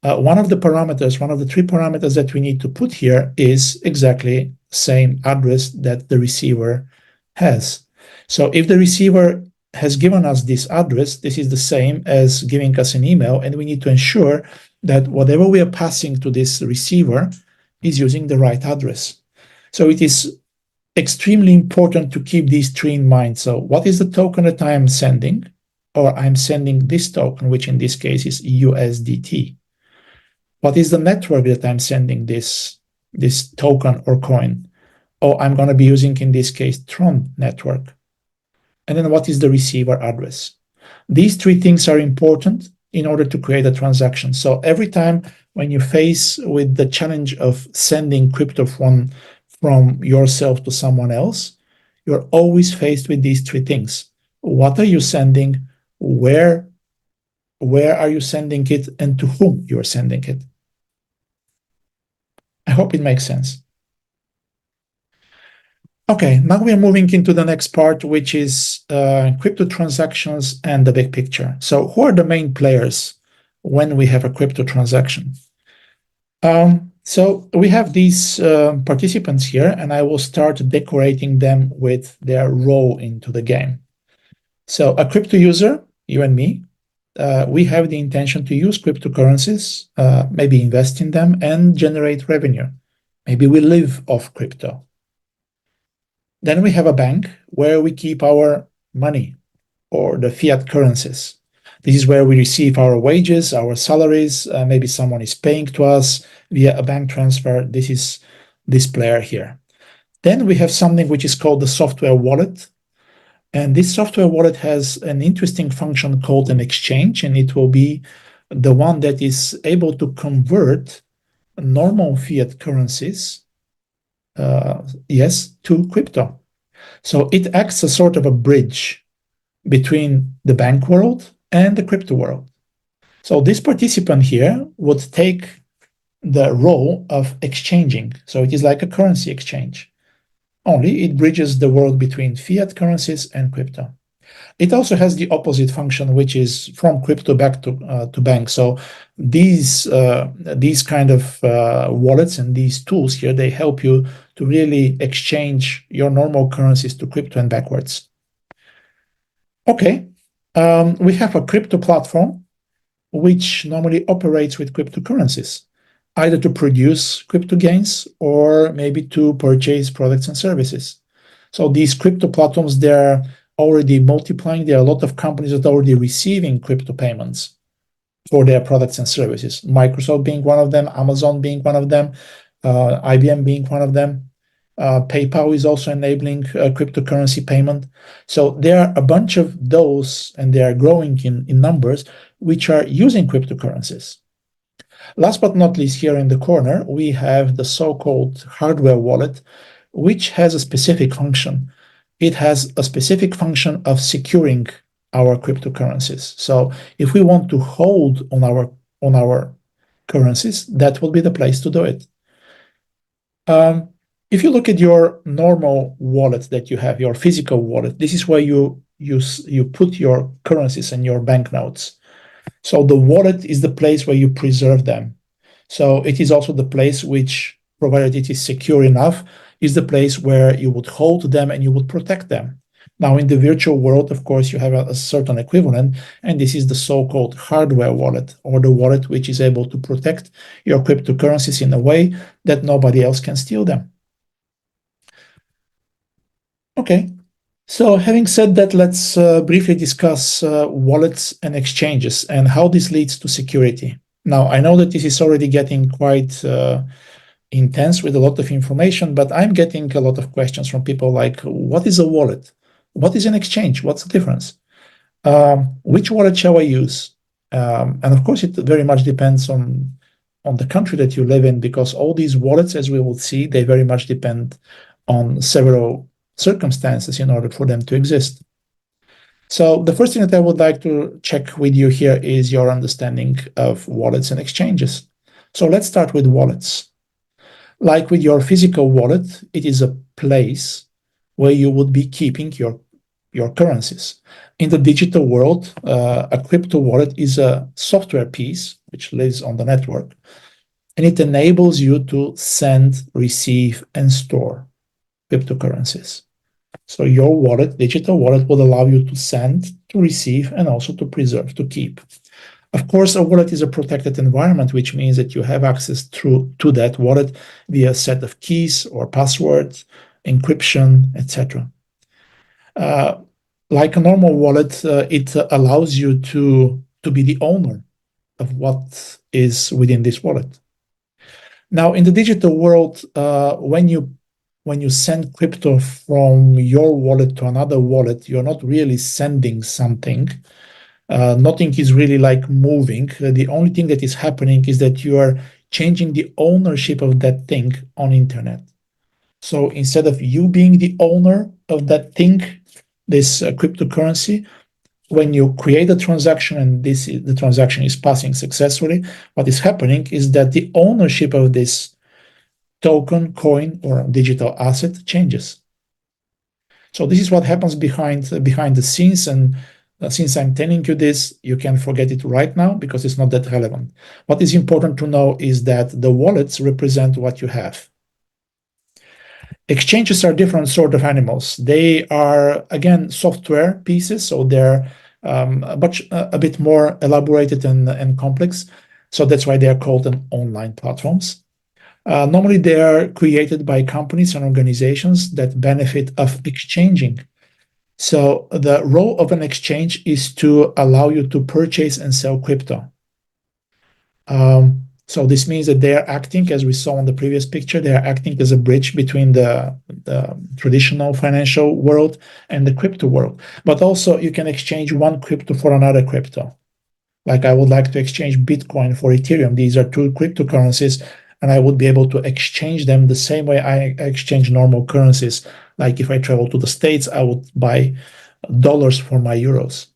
one of the three parameters that we need to put here is exactly the same address that the receiver has. So if the receiver has given us this address, this is the same as giving us an email, and we need to ensure that whatever we are passing to this receiver is using the right address. So it is extremely important to keep these three in mind. So what is the token that I am sending? Or I'm sending this token, which in this case is USDT. What is the network that I'm sending this token or coin? Oh, I'm going to be using, in this case, Tron network. And then what is the receiver address? These three things are important in order to create a transaction. So every time when you face with the challenge of sending crypto from yourself to someone else, you're always faced with these three things. What are you sending? Where are you sending it? And to whom you're sending it? I hope it makes sense. Okay, now we are moving into the next part, which is crypto transactions and the big picture. So who are the main players when we have a crypto transaction? So we have these participants here, and I will start decorating them with their role into the game. So a crypto user, you and me, we have the intention to use cryptocurrencies, maybe invest in them and generate revenue. Maybe we live off crypto. Then we have a bank where we keep our money or the fiat currencies. This is where we receive our wages, our salaries. Maybe someone is paying to us via a bank transfer. This is this player here. Then we have something which is called the software wallet. And this software wallet has an interesting function called an exchange, and it will be the one that is able to convert normal fiat currencies, to crypto. So it acts as sort of a bridge between the bank world and the crypto world. So this participant here would take the role of exchanging. So it is like a currency exchange. Only it bridges the world between fiat currencies and crypto. It also has the opposite function, which is from crypto back to bank. So these kind of wallets and these tools here, they help you to really exchange your normal currencies to crypto and backwards. Okay, we have a crypto platform which normally operates with cryptocurrencies, either to produce crypto gains or maybe to purchase products and services. So these crypto platforms, they're already multiplying. There are a lot of companies that are already receiving crypto payments. for their products and services. Microsoft being one of them, Amazon being one of them, IBM being one of them. PayPal is also enabling cryptocurrency payment. So there are a bunch of those, and they are growing in numbers, which are using cryptocurrencies. Last but not least, here in the corner, we have the so-called hardware wallet, which has a specific function. It has a specific function of securing our cryptocurrencies. So if we want to hold on our currencies, that will be the place to do it. If you look at your normal wallet that you have, your physical wallet, this is where you put your currencies and your banknotes. So the wallet is the place where you preserve them. So it is also the place which, provided it is secure enough, is the place where you would hold them and you would protect them. Now, in the virtual world, of course, you have a certain equivalent, and this is the so-called hardware wallet, or the wallet which is able to protect your cryptocurrencies in a way that nobody else can steal them. Okay, so having said that, let's briefly discuss wallets and exchanges and how this leads to security. Now, I know that this is already getting quite intense with a lot of information, but I'm getting a lot of questions from people like, what is a wallet? What is an exchange? What's the difference? Which wallet shall I use? And of course, it very much depends on the country that you live in, because all these wallets, as we will see, they very much depend on several circumstances in order for them to exist. So the first thing that I would like to check with you here is your understanding of wallets and exchanges. So let's start with wallets. Like with your physical wallet, it is a place where you would be keeping your currencies. In the digital world, a crypto wallet is a software piece which lives on the network, and it enables you to send, receive, and store cryptocurrencies. So your wallet, digital wallet, will allow you to send, to receive, and also to preserve, to keep. Of course, a wallet is a protected environment, which means that you have access to that wallet via a set of keys or passwords, encryption, etc. Like a normal wallet, it allows you to be the owner of what is within this wallet. Now, in the digital world, when you send crypto from your wallet to another wallet, you're not really sending something. Nothing is really like moving. The only thing that is happening is that you are changing the ownership of that thing on internet. So instead of you being the owner of that thing, this cryptocurrency, when you create a transaction and the transaction is passing successfully, what is happening is that the ownership of this token, coin, or digital asset changes. So this is what happens behind the scenes, and since I'm telling you this, you can forget it right now because it's not that relevant. What is important to know is that the wallets represent what you have. Exchanges are different sort of animals. They are, again, software pieces, so they're a bit more elaborated and complex. So that's why they are called online platforms. Normally, they are created by companies and organizations that benefit of exchanging. So the role of an exchange is to allow you to purchase and sell crypto. So this means that they are acting, as we saw in the previous picture, they are acting as a bridge between the traditional financial world and the crypto world. But also you can exchange one crypto for another crypto. Like I would like to exchange Bitcoin for Ethereum. These are two cryptocurrencies, and I would be able to exchange them the same way I exchange normal currencies. Like if I travel to the States, I would buy dollars for my euros.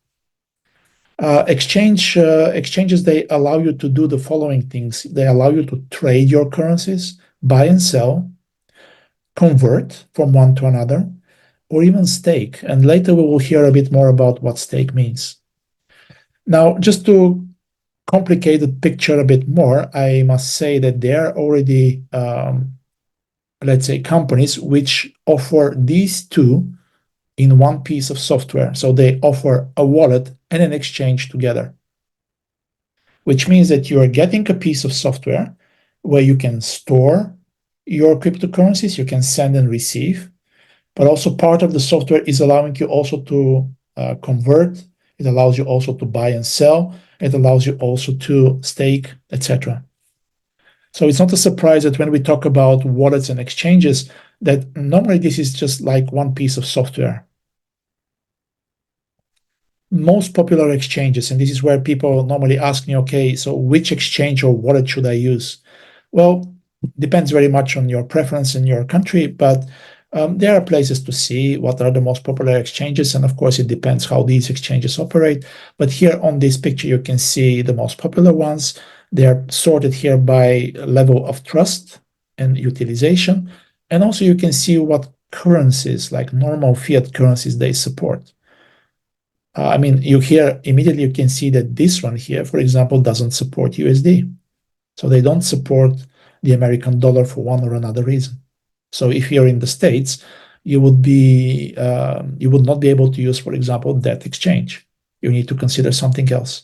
Exchanges, they allow you to do the following things. They allow you to trade your currencies, buy and sell, convert from one to another, or even stake. And later we will hear a bit more about what stake means. Now, just to complicate the picture a bit more, I must say that there are already, let's say, companies which offer these two in one piece of software. So they offer a wallet and an exchange together, which means that you are getting a piece of software where you can store your cryptocurrencies, you can send and receive, but also part of the software is allowing you also to convert, It allows you also to buy and sell. It allows you also to stake, etc. So it's not a surprise that when we talk about wallets and exchanges, that normally this is just like one piece of software. Most popular exchanges, and this is where people normally ask me, okay, so which exchange or wallet should I use? Well, depends very much on your preference in your country, but there are places to see what are the most popular exchanges, and of course it depends how these exchanges operate. But here on this picture you can see the most popular ones. They are sorted here by level of trust and utilization, and also you can see what currencies, like normal fiat currencies, they support. I mean, you can see that this one here, for example, doesn't support USD. So they don't support the American dollar for one or another reason. So if you're in the States, you would not be able to use, for example, that exchange. You need to consider something else.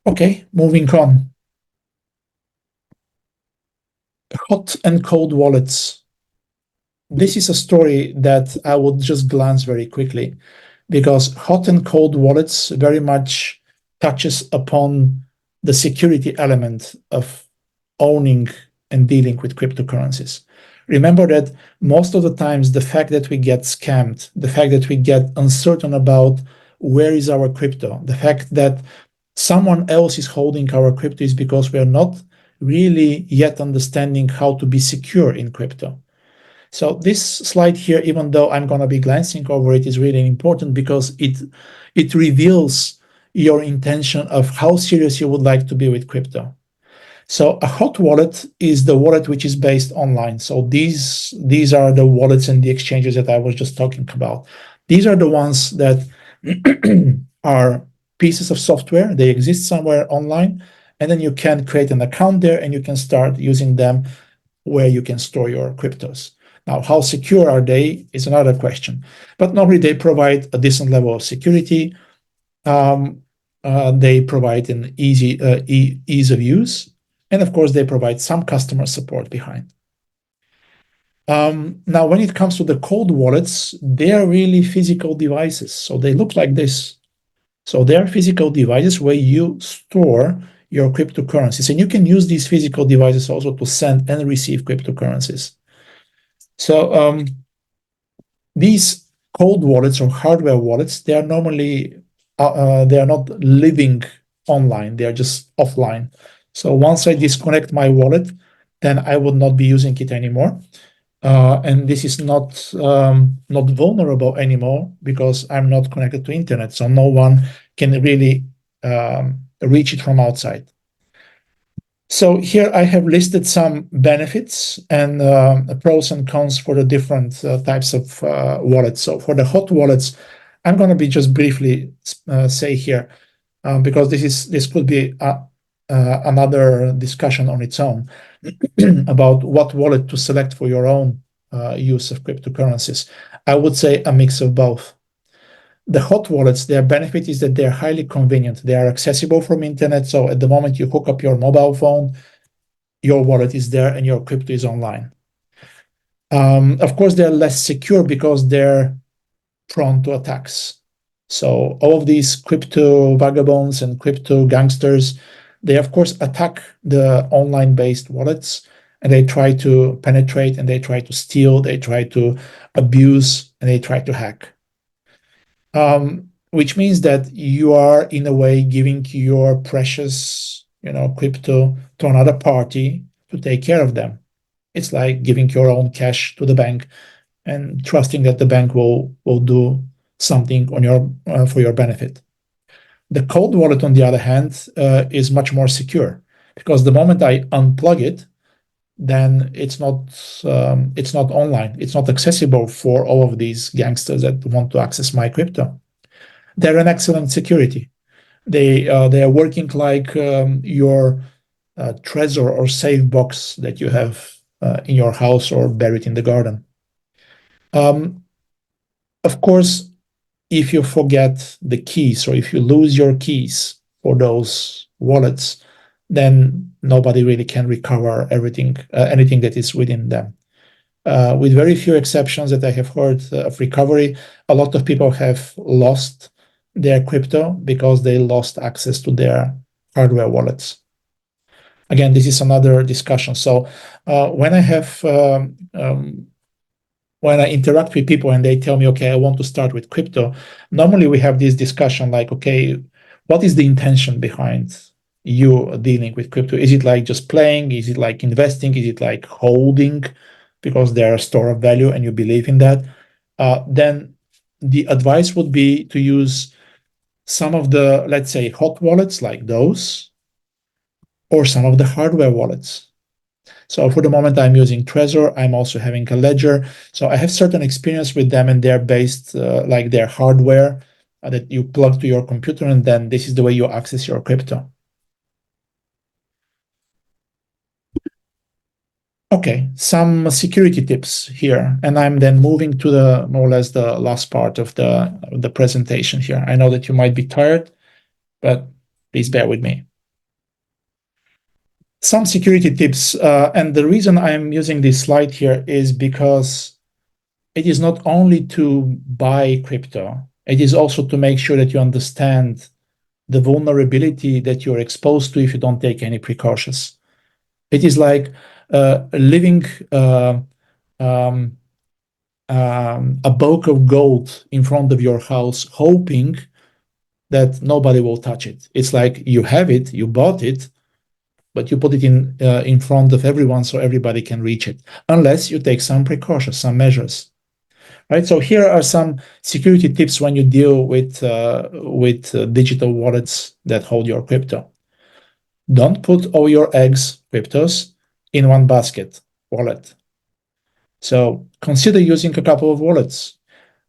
Okay, moving on. Hot and cold wallets. This is a story that I would just glance very quickly, because hot and cold wallets very much touches upon the security element of owning and dealing with cryptocurrencies. Remember that most of the times the fact that we get scammed, the fact that we get uncertain about where is our crypto, the fact that someone else is holding our crypto is because we are not really yet understanding how to be secure in crypto. So this slide here, even though I'm going to be glancing over it, is really important because it reveals your intention of how serious you would like to be with crypto. So a hot wallet is the wallet which is based online. So these are the wallets and the exchanges that I was just talking about. These are the ones that are pieces of software. They exist somewhere online, and then you can create an account there and you can start using them where you can store your cryptos. Now, how secure are they is another question, but normally they provide a decent level of security. They provide an ease of use, and of course, they provide some customer support behind. Now, when it comes to the cold wallets, they are really physical devices. So they look like this. So they are physical devices where you store your cryptocurrencies, and you can use these physical devices also to send and receive cryptocurrencies. So these cold wallets or hardware wallets, they are normally they are not living online; they are just offline. So once I disconnect my wallet, then I would not be using it anymore, and this is not vulnerable anymore because I'm not connected to internet, so no one can really reach it from outside. So here I have listed some benefits and pros and cons for the different types of wallets. So for the hot wallets, I'm going to be just briefly say here, because this could be another discussion on its own about what wallet to select for your own use of cryptocurrencies. I would say a mix of both. The hot wallets, their benefit is that they're highly convenient. They are accessible from internet. So at the moment you hook up your mobile phone, your wallet is there and your crypto is online. Of course, they're less secure because they're prone to attacks. So all of these crypto vagabonds and crypto gangsters, they of course attack the online-based wallets, and they try to penetrate, and they try to steal, they try to abuse, and they try to hack. Which means that you are in a way giving your precious, crypto to another party to take care of them. It's like giving your own cash to the bank and trusting that the bank will do something on for your benefit. The cold wallet, on the other hand, is much more secure because the moment I unplug it, then it's not online. It's not accessible for all of these gangsters that want to access my crypto. They're an excellent security. They are working like your treasure or safe box that you have in your house or buried in the garden. Of course, if you forget the keys or if you lose your keys for those wallets, then nobody really can recover anything that is within them. With very few exceptions that I have heard of recovery, a lot of people have lost their crypto because they lost access to their hardware wallets. Again, this is another discussion. So when I interact with people and they tell me, okay, I want to start with crypto, normally we have this discussion like, okay, what is the intention behind you dealing with crypto? Is it like just playing? Is it like investing? Is it like holding because they're a store of value and you believe in that? Then the advice would be to use some of the, let's say, hot wallets like those, or some of the hardware wallets. So for the moment, I'm using Trezor. I'm also having a Ledger. So I have certain experience with them, and they're based like their hardware that you plug to your computer, and then this is the way you access your crypto. Okay, some security tips here, and I'm then moving to the more or less the last part of the presentation here. I know that you might be tired, but please bear with me. Some security tips, and the reason I'm using this slide here is because it is not only to buy crypto, it is also to make sure that you understand the vulnerability that you're exposed to if you don't take any precautions. It is like living a bulk of gold in front of your house, hoping that nobody will touch it. It's like you have it, you bought it, but you put it in front of everyone so everybody can reach it, unless you take some precautions, some measures. Right. So here are some security tips when you deal with digital wallets that hold your crypto. Don't put all your eggs, cryptos, in one basket wallet. So consider using a couple of wallets.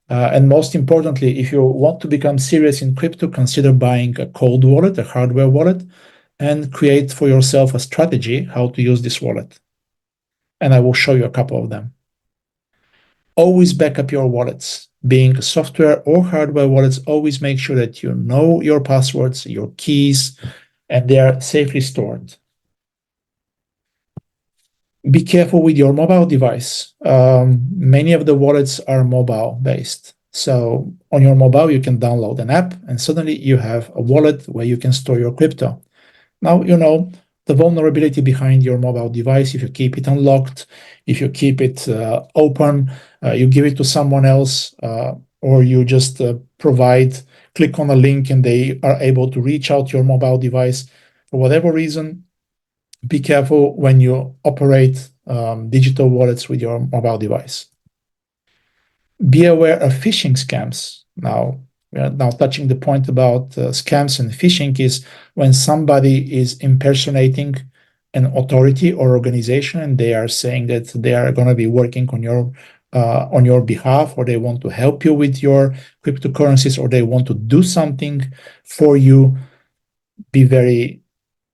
And most importantly, if you want to become serious in crypto, consider buying a cold wallet, a hardware wallet, and create for yourself a strategy how to use this wallet. And I will show you a couple of them. Always back up your wallets. Being software or hardware wallets, always make sure that you know your passwords, your keys, and they are safely stored. Be careful with your mobile device. Many of the wallets are mobile based. So on your mobile, you can download an app and suddenly you have a wallet where you can store your crypto. Now, you know the vulnerability behind your mobile device. If you keep it unlocked, if you keep it open, you give it to someone else, or you just click on a link and they are able to reach out your mobile device for whatever reason. Be careful when you operate digital wallets with your mobile device. Be aware of phishing scams. Now, we are now touching the point about scams and phishing is when somebody is impersonating an authority or organization and they are saying that they are going to be working on your behalf, or they want to help you with your cryptocurrencies, or they want to do something for you. Be very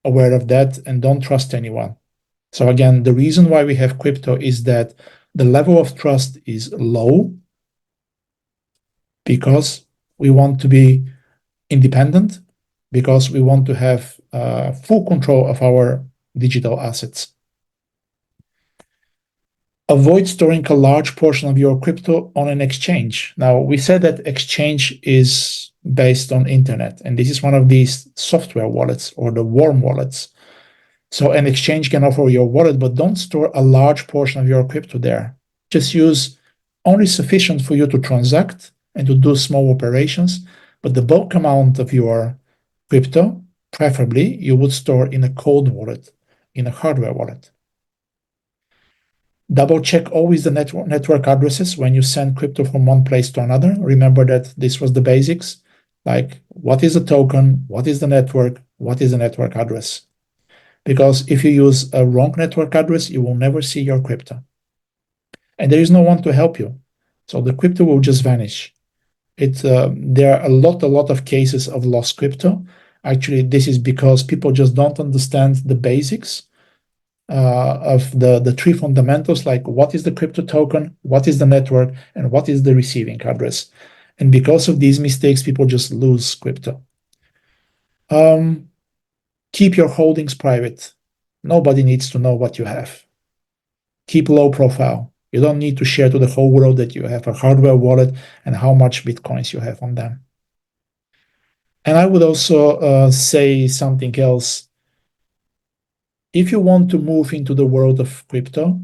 aware of that and don't trust anyone. So again, the reason why we have crypto is that the level of trust is low because we want to be independent, because we want to have full control of our digital assets. Avoid storing a large portion of your crypto on an exchange. Now, we said that exchange is based on internet, and this is one of these software wallets or the warm wallets. So an exchange can offer your wallet, but don't store a large portion of your crypto there. Just use only sufficient for you to transact and to do small operations, but the bulk amount of your crypto, preferably, you would store in a cold wallet, in a hardware wallet. Double check always the network addresses when you send crypto from one place to another. Remember that this was the basics, like what is the token, what is the network, what is the network address. Because if you use a wrong network address, you will never see your crypto. And there is no one to help you. So the crypto will just vanish. There are a lot of cases of lost crypto. Actually, this is because people just don't understand the basics of the three fundamentals, like what is the crypto token, what is the network, and what is the receiving address. And because of these mistakes, people just lose crypto. Keep your holdings private. Nobody needs to know what you have. Keep low profile. You don't need to share to the whole world that you have a hardware wallet and how much Bitcoins you have on them. And I would also say something else. If you want to move into the world of crypto,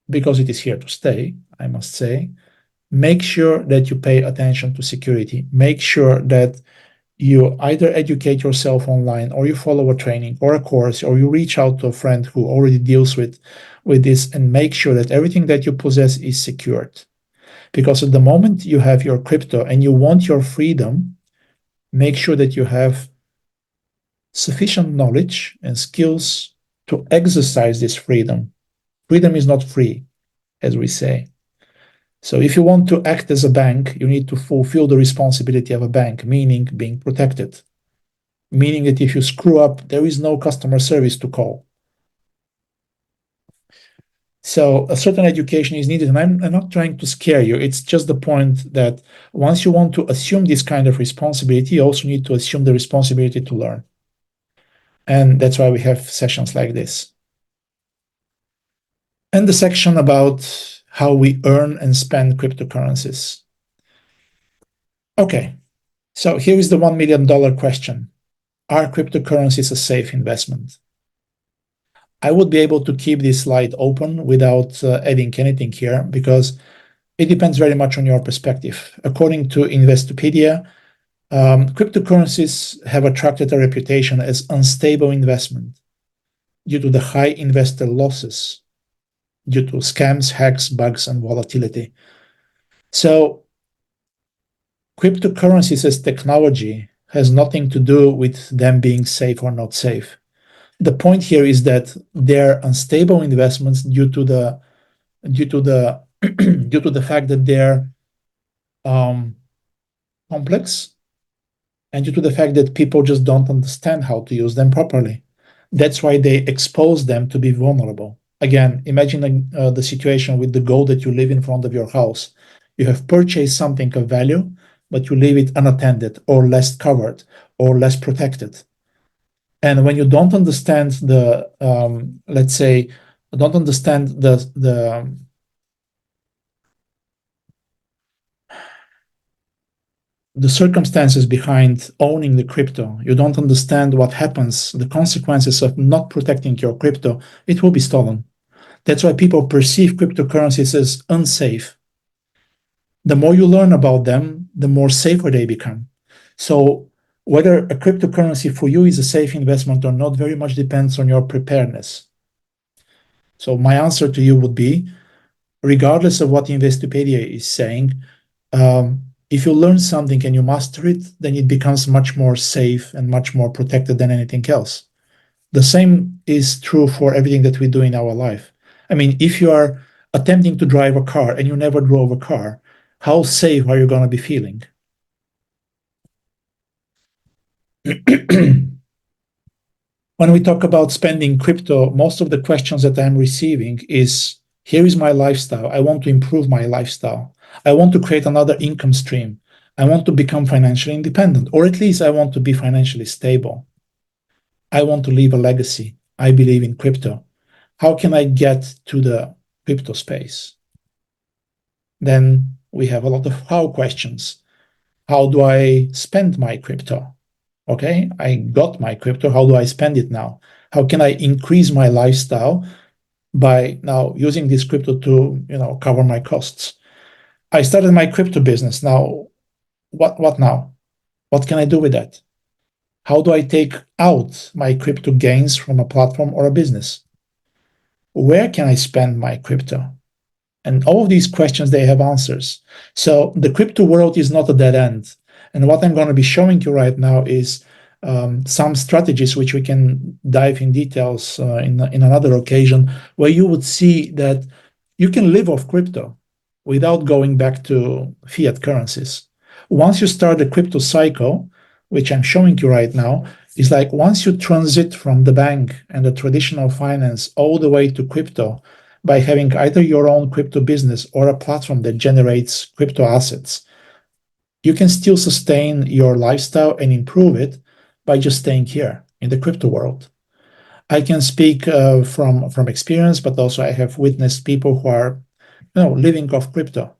because it is here to stay, I must say, make sure that you pay attention to security. Make sure that you either educate yourself online, or you follow a training or a course, or you reach out to a friend who already deals with this, and make sure that everything that you possess is secured. Because at the moment you have your crypto and you want your freedom, make sure that you have sufficient knowledge and skills to exercise this freedom. Freedom is not free, as we say. So if you want to act as a bank, you need to fulfill the responsibility of a bank, meaning being protected, meaning that if you screw up, there is no customer service to call. So a certain education is needed, and I'm not trying to scare you. It's just the point that once you want to assume this kind of responsibility, you also need to assume the responsibility to learn. And that's why we have sessions like this. And the section about how we earn and spend cryptocurrencies. Okay, so here is the $1 million question. Are cryptocurrencies a safe investment? I would be able to keep this slide open without adding anything here, because it depends very much on your perspective. According to Investopedia, cryptocurrencies have attracted a reputation as unstable investment due to the high investor losses, due to scams, hacks, bugs, and volatility. So cryptocurrencies as technology has nothing to do with them being safe or not safe. The point here is that they're unstable investments due to the due to the fact that they're complex, and due to the fact that people just don't understand how to use them properly. That's why they expose them to be vulnerable. Again, imagine the situation with the gold that you leave in front of your house. You have purchased something of value, but you leave it unattended, or less covered, or less protected. And when you don't understand the, let's say, don't understand the circumstances behind owning the crypto, you don't understand what happens, the consequences of not protecting your crypto, it will be stolen. That's why people perceive cryptocurrencies as unsafe. The more you learn about them, the more safer they become. So whether a cryptocurrency for you is a safe investment or not very much depends on your preparedness. So my answer to you would be, regardless of what Investopedia is saying, if you learn something and you master it, then it becomes much more safe and much more protected than anything else. The same is true for everything that we do in our life. I mean, if you are attempting to drive a car and you never drove a car, how safe are you going to be feeling? When we talk about spending crypto, most of the questions that I'm receiving is, here is my lifestyle. I want to improve my lifestyle. I want to create another income stream. I want to become financially independent, or at least I want to be financially stable. I want to leave a legacy. I believe in crypto. How can I get to the crypto space? Then we have a lot of how questions. How do I spend my crypto? Okay, I got my crypto. How do I spend it now? How can I increase my lifestyle by now using this crypto to, cover my costs? I started my crypto business. Now, what now? What can I do with that? How do I take out my crypto gains from a platform or a business? Where can I spend my crypto? And all of these questions, they have answers. So the crypto world is not a dead end. And what I'm going to be showing you right now is some strategies which we can dive in details in another occasion, where you would see that you can live off crypto without going back to fiat currencies. Once you start the crypto cycle, which I'm showing you right now, is like once you transit from the bank and the traditional finance all the way to crypto, by having either your own crypto business or a platform that generates crypto assets, you can still sustain your lifestyle and improve it by just staying here in the crypto world. I can speak from experience, but also I have witnessed people who are living off crypto.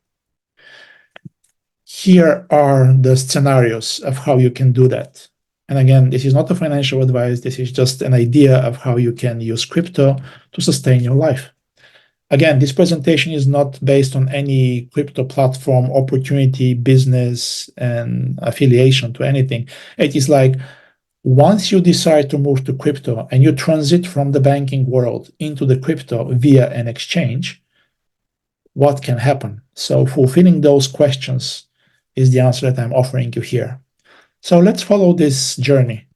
Here are the scenarios of how you can do that. And again, this is not a financial advice. This is just an idea of how you can use crypto to sustain your life. Again, this presentation is not based on any crypto platform, opportunity, business, and affiliation to anything. It is like once you decide to move to crypto and you transit from the banking world into the crypto via an exchange, what can happen? So fulfilling those questions is the answer that I'm offering you here. So let's follow this journey.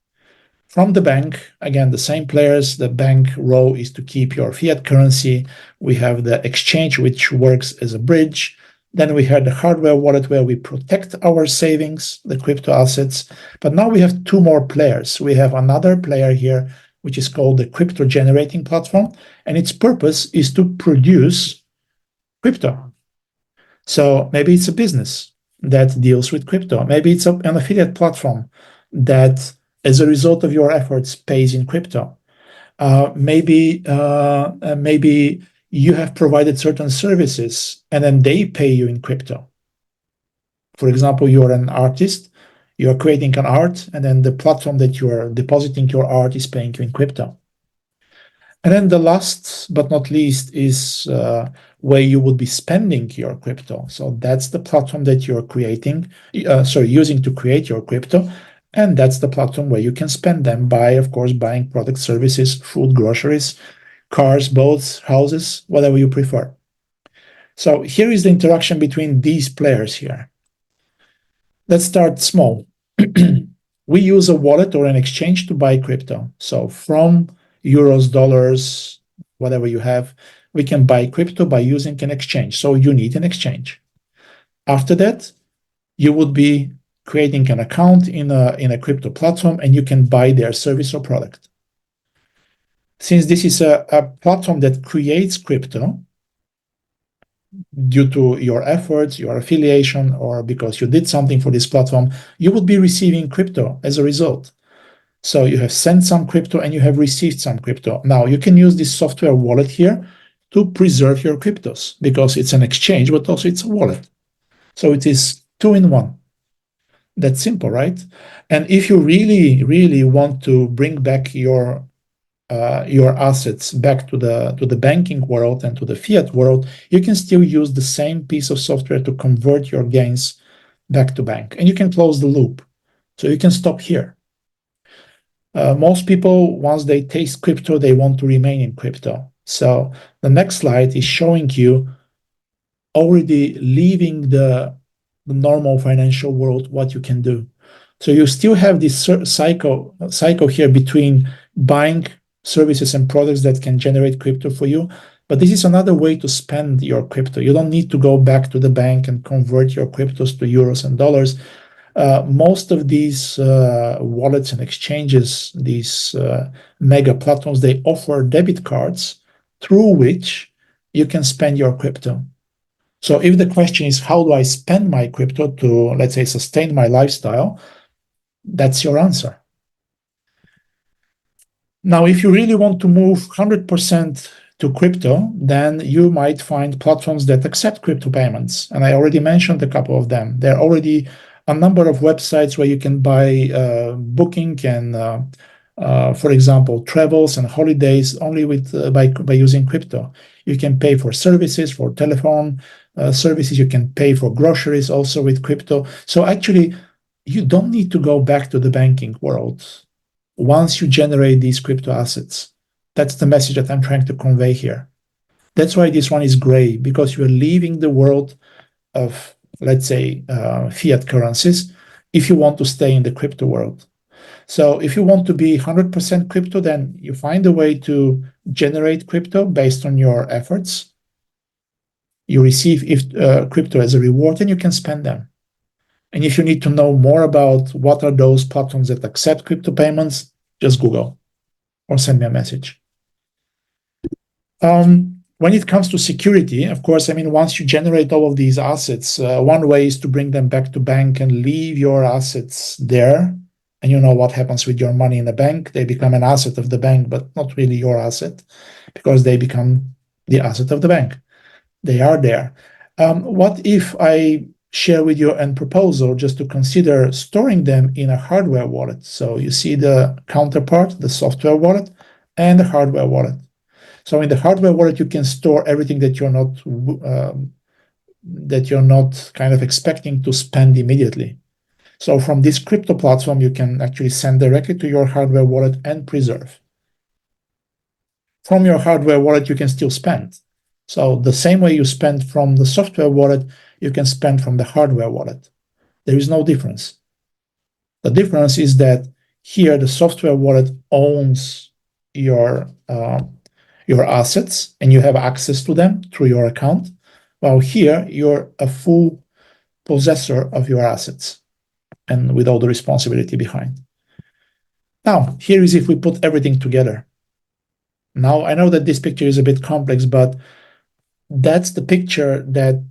From the bank, again, the same players, the bank role is to keep your fiat currency. We have the exchange, which works as a bridge. Then we have the hardware wallet where we protect our savings, the crypto assets. But now we have two more players. We have another player here, which is called the crypto generating platform. And its purpose is to produce crypto. So maybe it's a business that deals with crypto. Maybe it's an affiliate platform that, as a result of your efforts, pays in crypto. Maybe you have provided certain services and then they pay you in crypto. For example, you're an artist, you're creating an art, and then the platform that you are depositing your art is paying you in crypto. And then the last but not least is where you would be spending your crypto. So that's the platform that you're using to create your crypto. And that's the platform where you can spend them by, of course, buying products, services, food, groceries, cars, boats, houses, whatever you prefer. So here is the interaction between these players here. Let's start small. We use a wallet or an exchange to buy crypto. So from euros, dollars, whatever you have, we can buy crypto by using an exchange. So you need an exchange. After that, you would be creating an account in a crypto platform and you can buy their service or product. Since this is a platform that creates crypto due to your efforts, your affiliation, or because you did something for this platform, you would be receiving crypto as a result. So you have sent some crypto and you have received some crypto. Now you can use this software wallet here to preserve your cryptos because it's an exchange, but also it's a wallet. So it is 2-in-1. That's simple, right? And if you really, really want to bring back your assets back to the banking world and to the fiat world, you can still use the same piece of software to convert your gains back to bank, and you can close the loop. So you can stop here. Most people, once they taste crypto, they want to remain in crypto. So the next slide is showing you already leaving the normal financial world, what you can do. So you still have this cycle here between buying services and products that can generate crypto for you, but this is another way to spend your crypto. You don't need to go back to the bank and convert your cryptos to euros and dollars. Most of these wallets and exchanges, these mega platforms, they offer debit cards through which you can spend your crypto. So if the question is, how do I spend my crypto to, let's say, sustain my lifestyle? That's your answer. Now, if you really want to move 100% to crypto, then you might find platforms that accept crypto payments. And I already mentioned a couple of them. There are already a number of websites where you can buy booking and, for example, travels and holidays only by using crypto. You can pay for services, for telephone services. You can pay for groceries also with crypto. So actually, you don't need to go back to the banking world once you generate these crypto assets. That's the message that I'm trying to convey here. That's why this one is gray, because you're leaving the world of, let's say, fiat currencies if you want to stay in the crypto world. So if you want to be 100% crypto, then you find a way to generate crypto based on your efforts. You receive crypto as a reward and you can spend them. And if you need to know more about what are those platforms that accept crypto payments, just Google or send me a message. When it comes to security, of course, I mean, once you generate all of these assets, one way is to bring them back to bank and leave your assets there. And you know what happens with your money in the bank. They become an asset of the bank, but not really your asset, because they become the asset of the bank. They are there. What if I share with you a proposal just to consider storing them in a hardware wallet? So you see the counterpart, the software wallet, and the hardware wallet. So in the hardware wallet, you can store everything that you're not kind of expecting to spend immediately. So from this crypto platform, you can actually send directly to your hardware wallet and preserve. From your hardware wallet, you can still spend. So the same way you spend from the software wallet, you can spend from the hardware wallet. There is no difference. The difference is that here the software wallet owns your assets and you have access to them through your account, while here you're a full possessor of your assets and with all the responsibility behind. Now, here is if we put everything together. Now, I know that this picture is a bit complex, but that's the picture that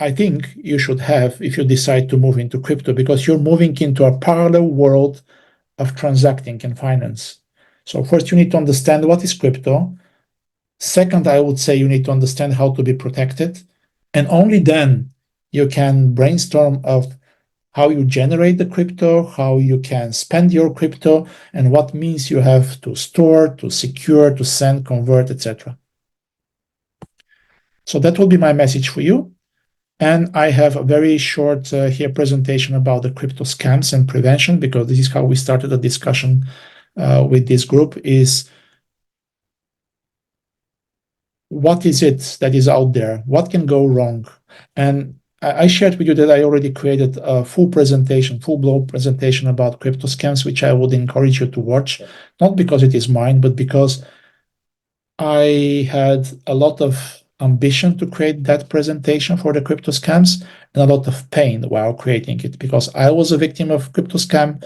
I think you should have if you decide to move into crypto, because you're moving into a parallel world of transacting and finance. So first, you need to understand what is crypto. Second, I would say you need to understand how to be protected. And only then you can brainstorm of how you generate the crypto, how you can spend your crypto, and what means you have to store, to secure, to send, convert, etc. So that will be my message for you. And I have a very short here presentation about the crypto scams and prevention, because this is how we started the discussion with this group, is what is it that is out there? What can go wrong? And I shared with you that I already created a full blog presentation about crypto scams, which I would encourage you to watch, not because it is mine, but because I had a lot of ambition to create that presentation for the crypto scams and a lot of pain while creating it, because I was a victim of crypto scam.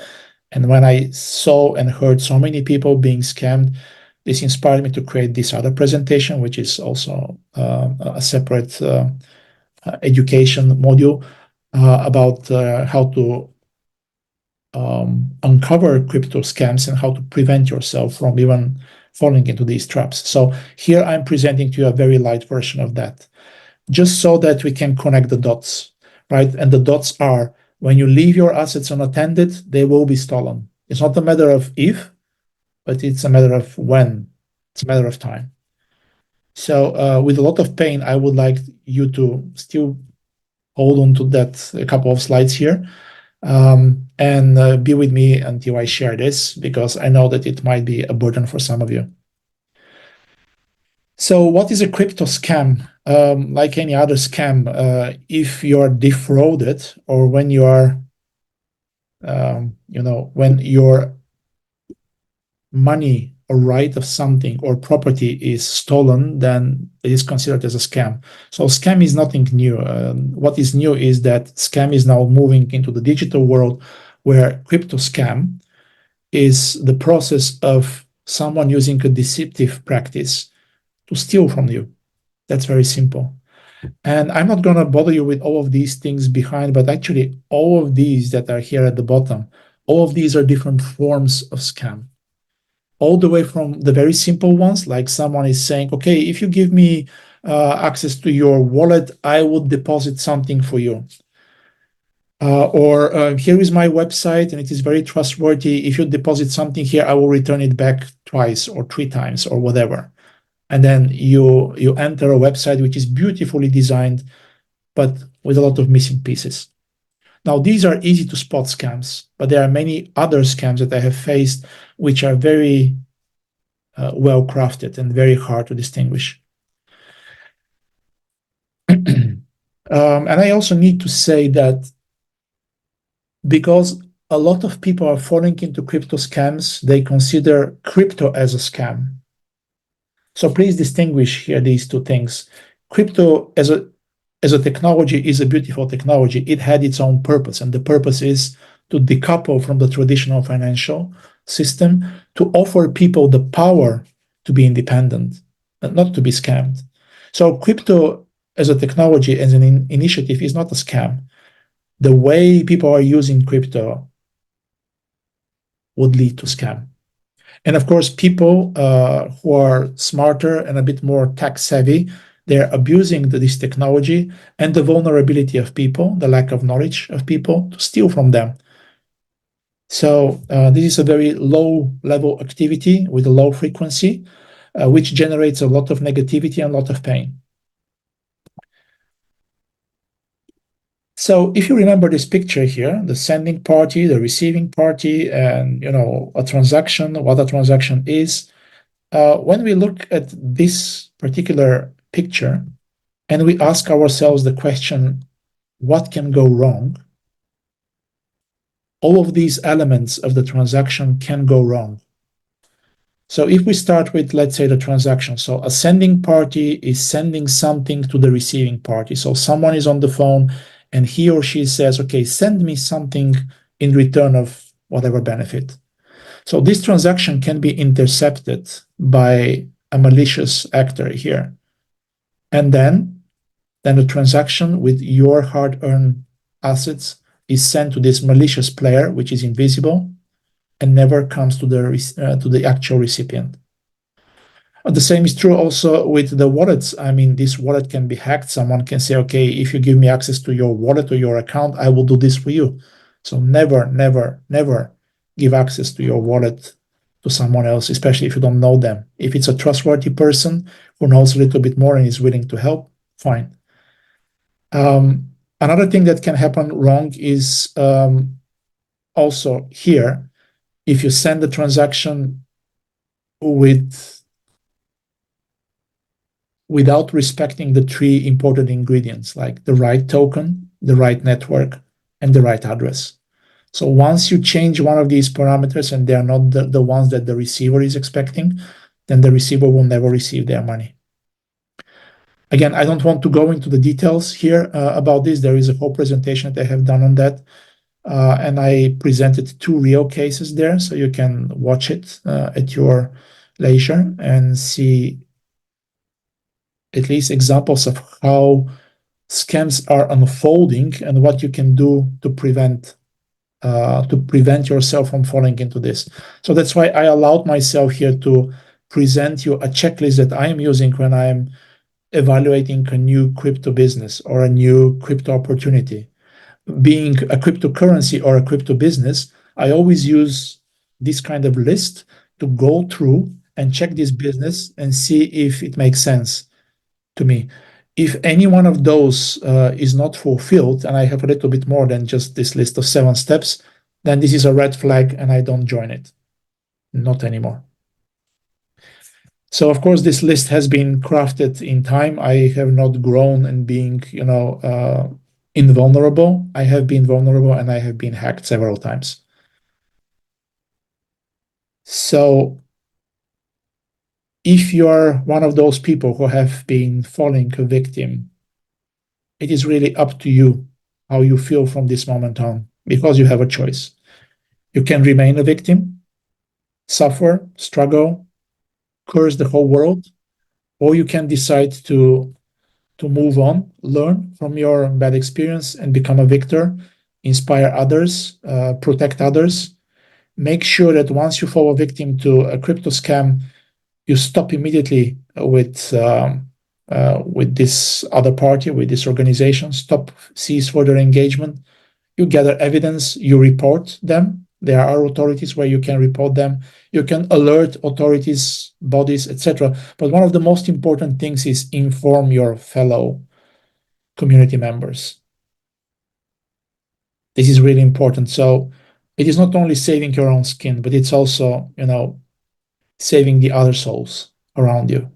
And when I saw and heard so many people being scammed, this inspired me to create this other presentation, which is also a separate education module about how to uncover crypto scams and how to prevent yourself from even falling into these traps. So here I'm presenting to you a very light version of that, just so that we can connect the dots, right? And the dots are, when you leave your assets unattended, they will be stolen. It's not a matter of if, but it's a matter of when. It's a matter of time. So with a lot of pain, I would like you to still hold on to that a couple of slides here and be with me until I share this, because I know that it might be a burden for some of you. So what is a crypto scam? Like any other scam, if you're defrauded, or when you are, when your money or right of something or property is stolen, then it is considered as a scam. So scam is nothing new. What is new is that scam is now moving into the digital world, where crypto scam is the process of someone using a deceptive practice to steal from you. That's very simple. And I'm not going to bother you with all of these things behind, but actually all of these that are here at the bottom, all of these are different forms of scam. All the way from the very simple ones, like someone is saying, okay, if you give me access to your wallet, I would deposit something for you. Or here is my website and it is very trustworthy. If you deposit something here, I will return it back twice or 3 times or whatever. And then you enter a website which is beautifully designed, but with a lot of missing pieces. Now, these are easy to spot scams, but there are many other scams that I have faced which are very well crafted and very hard to distinguish. And I also need to say that because a lot of people are falling into crypto scams, they consider crypto as a scam. So please distinguish here these two things. Crypto as a technology is a beautiful technology. It had its own purpose, and the purpose is to decouple from the traditional financial system, to offer people the power to be independent, not to be scammed. So crypto as a technology, as an initiative, is not a scam. The way people are using crypto would lead to scam. And of course, people who are smarter and a bit more tech savvy, They're abusing this technology and the vulnerability of people, the lack of knowledge of people, to steal from them. So this is a very low level activity with a low frequency, which generates a lot of negativity and a lot of pain. So if you remember this picture here, the sending party, the receiving party, and a transaction, what a transaction is, when we look at this particular picture and we ask ourselves the question, what can go wrong? All of these elements of the transaction can go wrong. So if we start with, let's say, the transaction, so a sending party is sending something to the receiving party. So someone is on the phone and he or she says, okay, send me something in return of whatever benefit. So this transaction can be intercepted by a malicious actor here. And then the transaction with your hard-earned assets is sent to this malicious player, which is invisible and never comes to the actual recipient. The same is true also with the wallets. I mean, this wallet can be hacked. Someone can say, okay, if you give me access to your wallet or your account, I will do this for you. So never, never, never give access to your wallet to someone else, especially if you don't know them. If it's a trustworthy person who knows a little bit more and is willing to help, fine. Another thing that can happen wrong is also here, if you send the transaction without respecting the three important ingredients, like the right token, the right network, and the right address. So once you change one of these parameters and they are not the ones that the receiver is expecting, then the receiver will never receive their money. Again, I don't want to go into the details here about this. There is a whole presentation that I have done on that. And I presented 2 real cases there, so you can watch it at your leisure and see at least examples of how scams are unfolding and what you can do to prevent yourself from falling into this. So that's why I allowed myself here to present you a checklist that I am using when I'm evaluating a new crypto business or a new crypto opportunity. Being a cryptocurrency or a crypto business, I always use this kind of list to go through and check this business and see if it makes sense to me. If any one of those is not fulfilled, and I have a little bit more than just this list of 7 steps, then this is a red flag and I don't join it. Not anymore. So of course, this list has been crafted in time. I have not grown and being, invulnerable. I have been vulnerable and I have been hacked several times. So if you're one of those people who have been falling a victim, it is really up to you how you feel from this moment on, because you have a choice. You can remain a victim, suffer, struggle, curse the whole world, or you can decide to move on, learn from your bad experience and become a victor, inspire others, protect others. Make sure that once you fall a victim to a crypto scam, you stop immediately with this other party, with this organization. Cease further engagement. You gather evidence, you report them. There are authorities where you can report them. You can alert authorities, bodies, etc. But one of the most important things is inform your fellow community members. This is really important. So it is not only saving your own skin, but it's also, saving the other souls around you.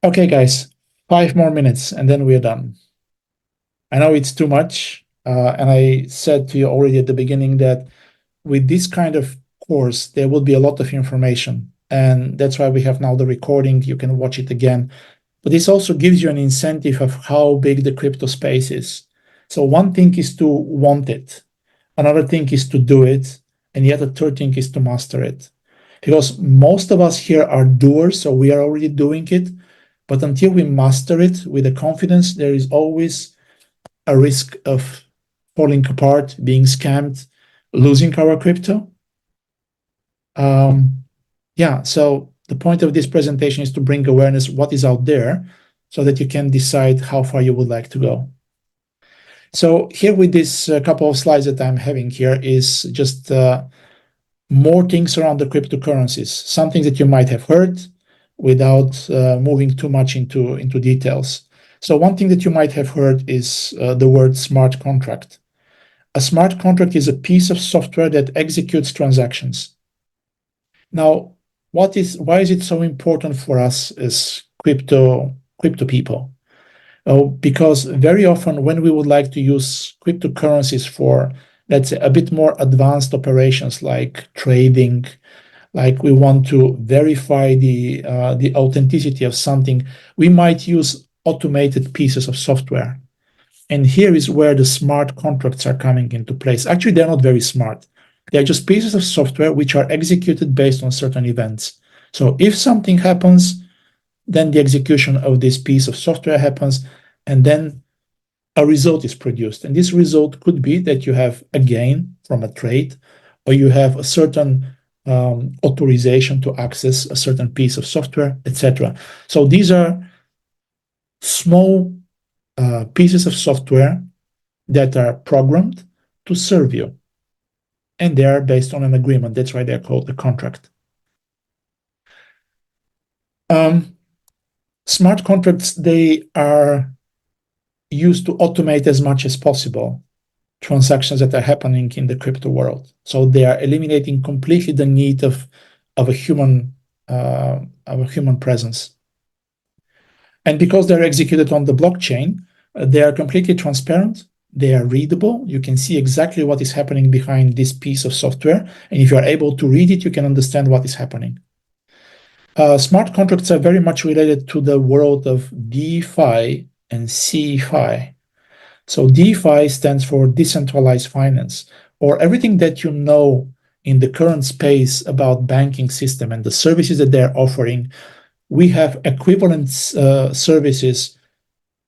Okay, guys, 5 more minutes and then we're done. I know it's too much. And I said to you already at the beginning that with this kind of course, there will be a lot of information. And that's why we have now the recording. You can watch it again. But this also gives you an incentive of how big the crypto space is. So one thing is to want it. Another thing is to do it. And yet a third thing is to master it. Because most of us here are doers, so we are already doing it. But until we master it with the confidence, there is always a risk of falling apart, being scammed, losing our crypto. So The point of this presentation is to bring awareness what is out there so that you can decide how far you would like to go. So here with this couple of slides that I'm having here is just more things around the cryptocurrencies, some things that you might have heard without moving too much into details. So one thing that you might have heard is the word smart contract. A smart contract is a piece of software that executes transactions. Now, why is it so important for us as crypto people? Oh, because very often when we would like to use cryptocurrencies for, let's say, a bit more advanced operations like trading, like we want to verify the authenticity of something, we might use automated pieces of software. And here is where the smart contracts are coming into place. Actually, they're not very smart. They're just pieces of software which are executed based on certain events. So if something happens, then the execution of this piece of software happens, and then a result is produced. And this result could be that you have a gain from a trade, or you have a certain authorization to access a certain piece of software, etc. So these are small pieces of software that are programmed to serve you. And they are based on an agreement. That's why they're called a contract. Smart contracts, they are used to automate as much as possible transactions that are happening in the crypto world. So they are eliminating completely the need of a human presence. And because they're executed on the blockchain, they are completely transparent. They are readable. You can see exactly what is happening behind this piece of software. And if you are able to read it, you can understand what is happening. Smart contracts are very much related to the world of DeFi and CeFi. So DeFi stands for decentralized finance, or everything that you know in the current space about banking system and the services that they're offering. We have equivalent services,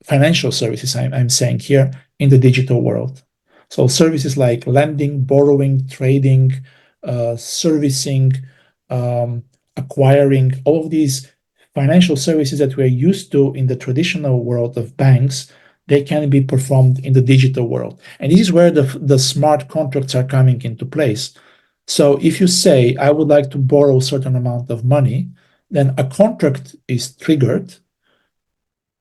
financial services, I'm saying here, in the digital world. So services like lending, borrowing, trading, servicing, acquiring, all of these financial services that we're used to in the traditional world of banks, they can be performed in the digital world. And this is where the smart contracts are coming into place. So if you say, I would like to borrow a certain amount of money, then a contract is triggered.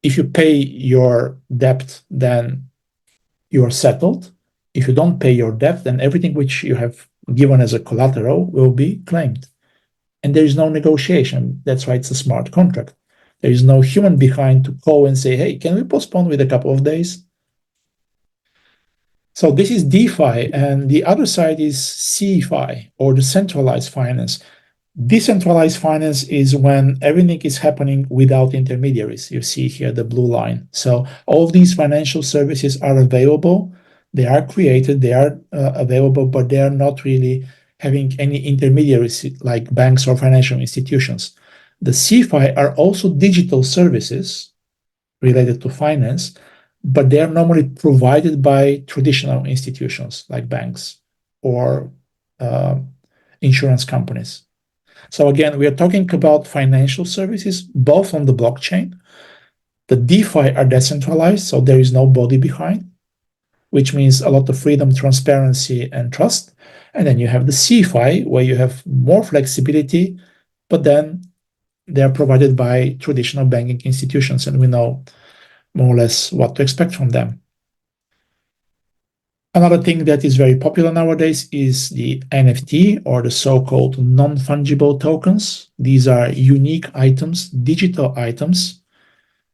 If you pay your debt, then you are settled. If you don't pay your debt, then everything which you have given as a collateral will be claimed. And there is no negotiation. That's why it's a smart contract. There is no human behind to call and say, hey, can we postpone with a couple of days? So this is DeFi, and the other side is CeFi, or decentralized finance. Decentralized finance is when everything is happening without intermediaries. You see here the blue line. So all of these financial services are available. They are created, they are available, but they are not really having any intermediaries like banks or financial institutions. The CeFi are also digital services related to finance, but they are normally provided by traditional institutions like banks or insurance companies. So again, we are talking about financial services, both on the blockchain. The DeFi are decentralized, so there is no body behind, which means a lot of freedom, transparency, and trust. And then you have the CeFi, where you have more flexibility, but then they are provided by traditional banking institutions, and we know more or less what to expect from them. Another thing that is very popular nowadays is the NFT, or the so-called non-fungible tokens. These are unique items, digital items.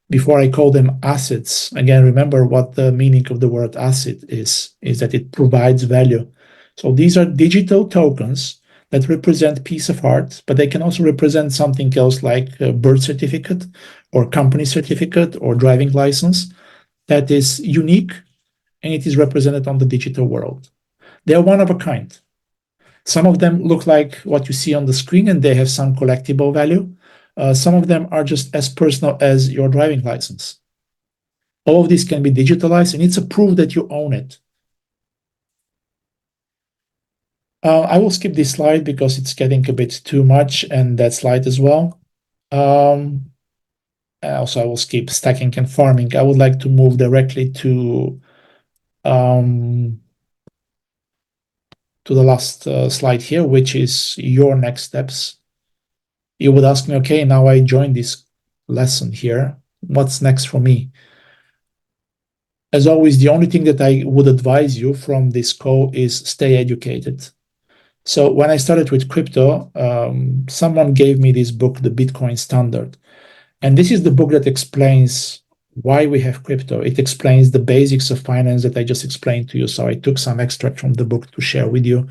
Before I call them assets, again, remember what the meaning of the word asset is that it provides value. So these are digital tokens that represent piece of art, but they can also represent something else like a birth certificate or company certificate or driving license that is unique, and it is represented on the digital world. They are one of a kind. Some of them look like what you see on the screen, and they have some collectible value. Some of them are just as personal as your driving license. All of this can be digitalized, and it's a proof that you own it. I will skip this slide because it's getting a bit too much, and that slide as well. Also, I will skip stacking and farming. I would like to move directly to the last slide here, which is your next steps. You would ask me, okay, now I joined this lesson here. What's next for me? As always, the only thing that I would advise you from this call is stay educated. So when I started with crypto, someone gave me this book, The Bitcoin Standard. And this is the book that explains why we have crypto. It explains the basics of finance that I just explained to you. So I took some extract from the book to share with you.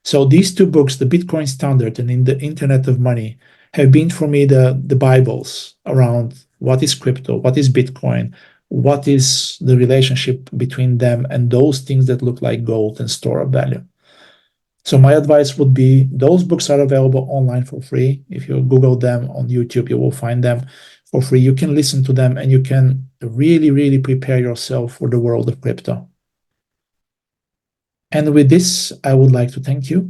So these two books, The Bitcoin Standard and In the Internet of Money, have been for me the Bibles around what is crypto, what is Bitcoin, what is the relationship between them and those things that look like gold and store of value. So my advice would be those books are available online for free. If you Google them on YouTube, you will find them for free. You can listen to them and you can really, really prepare yourself for the world of crypto. And with this, I would like to thank you.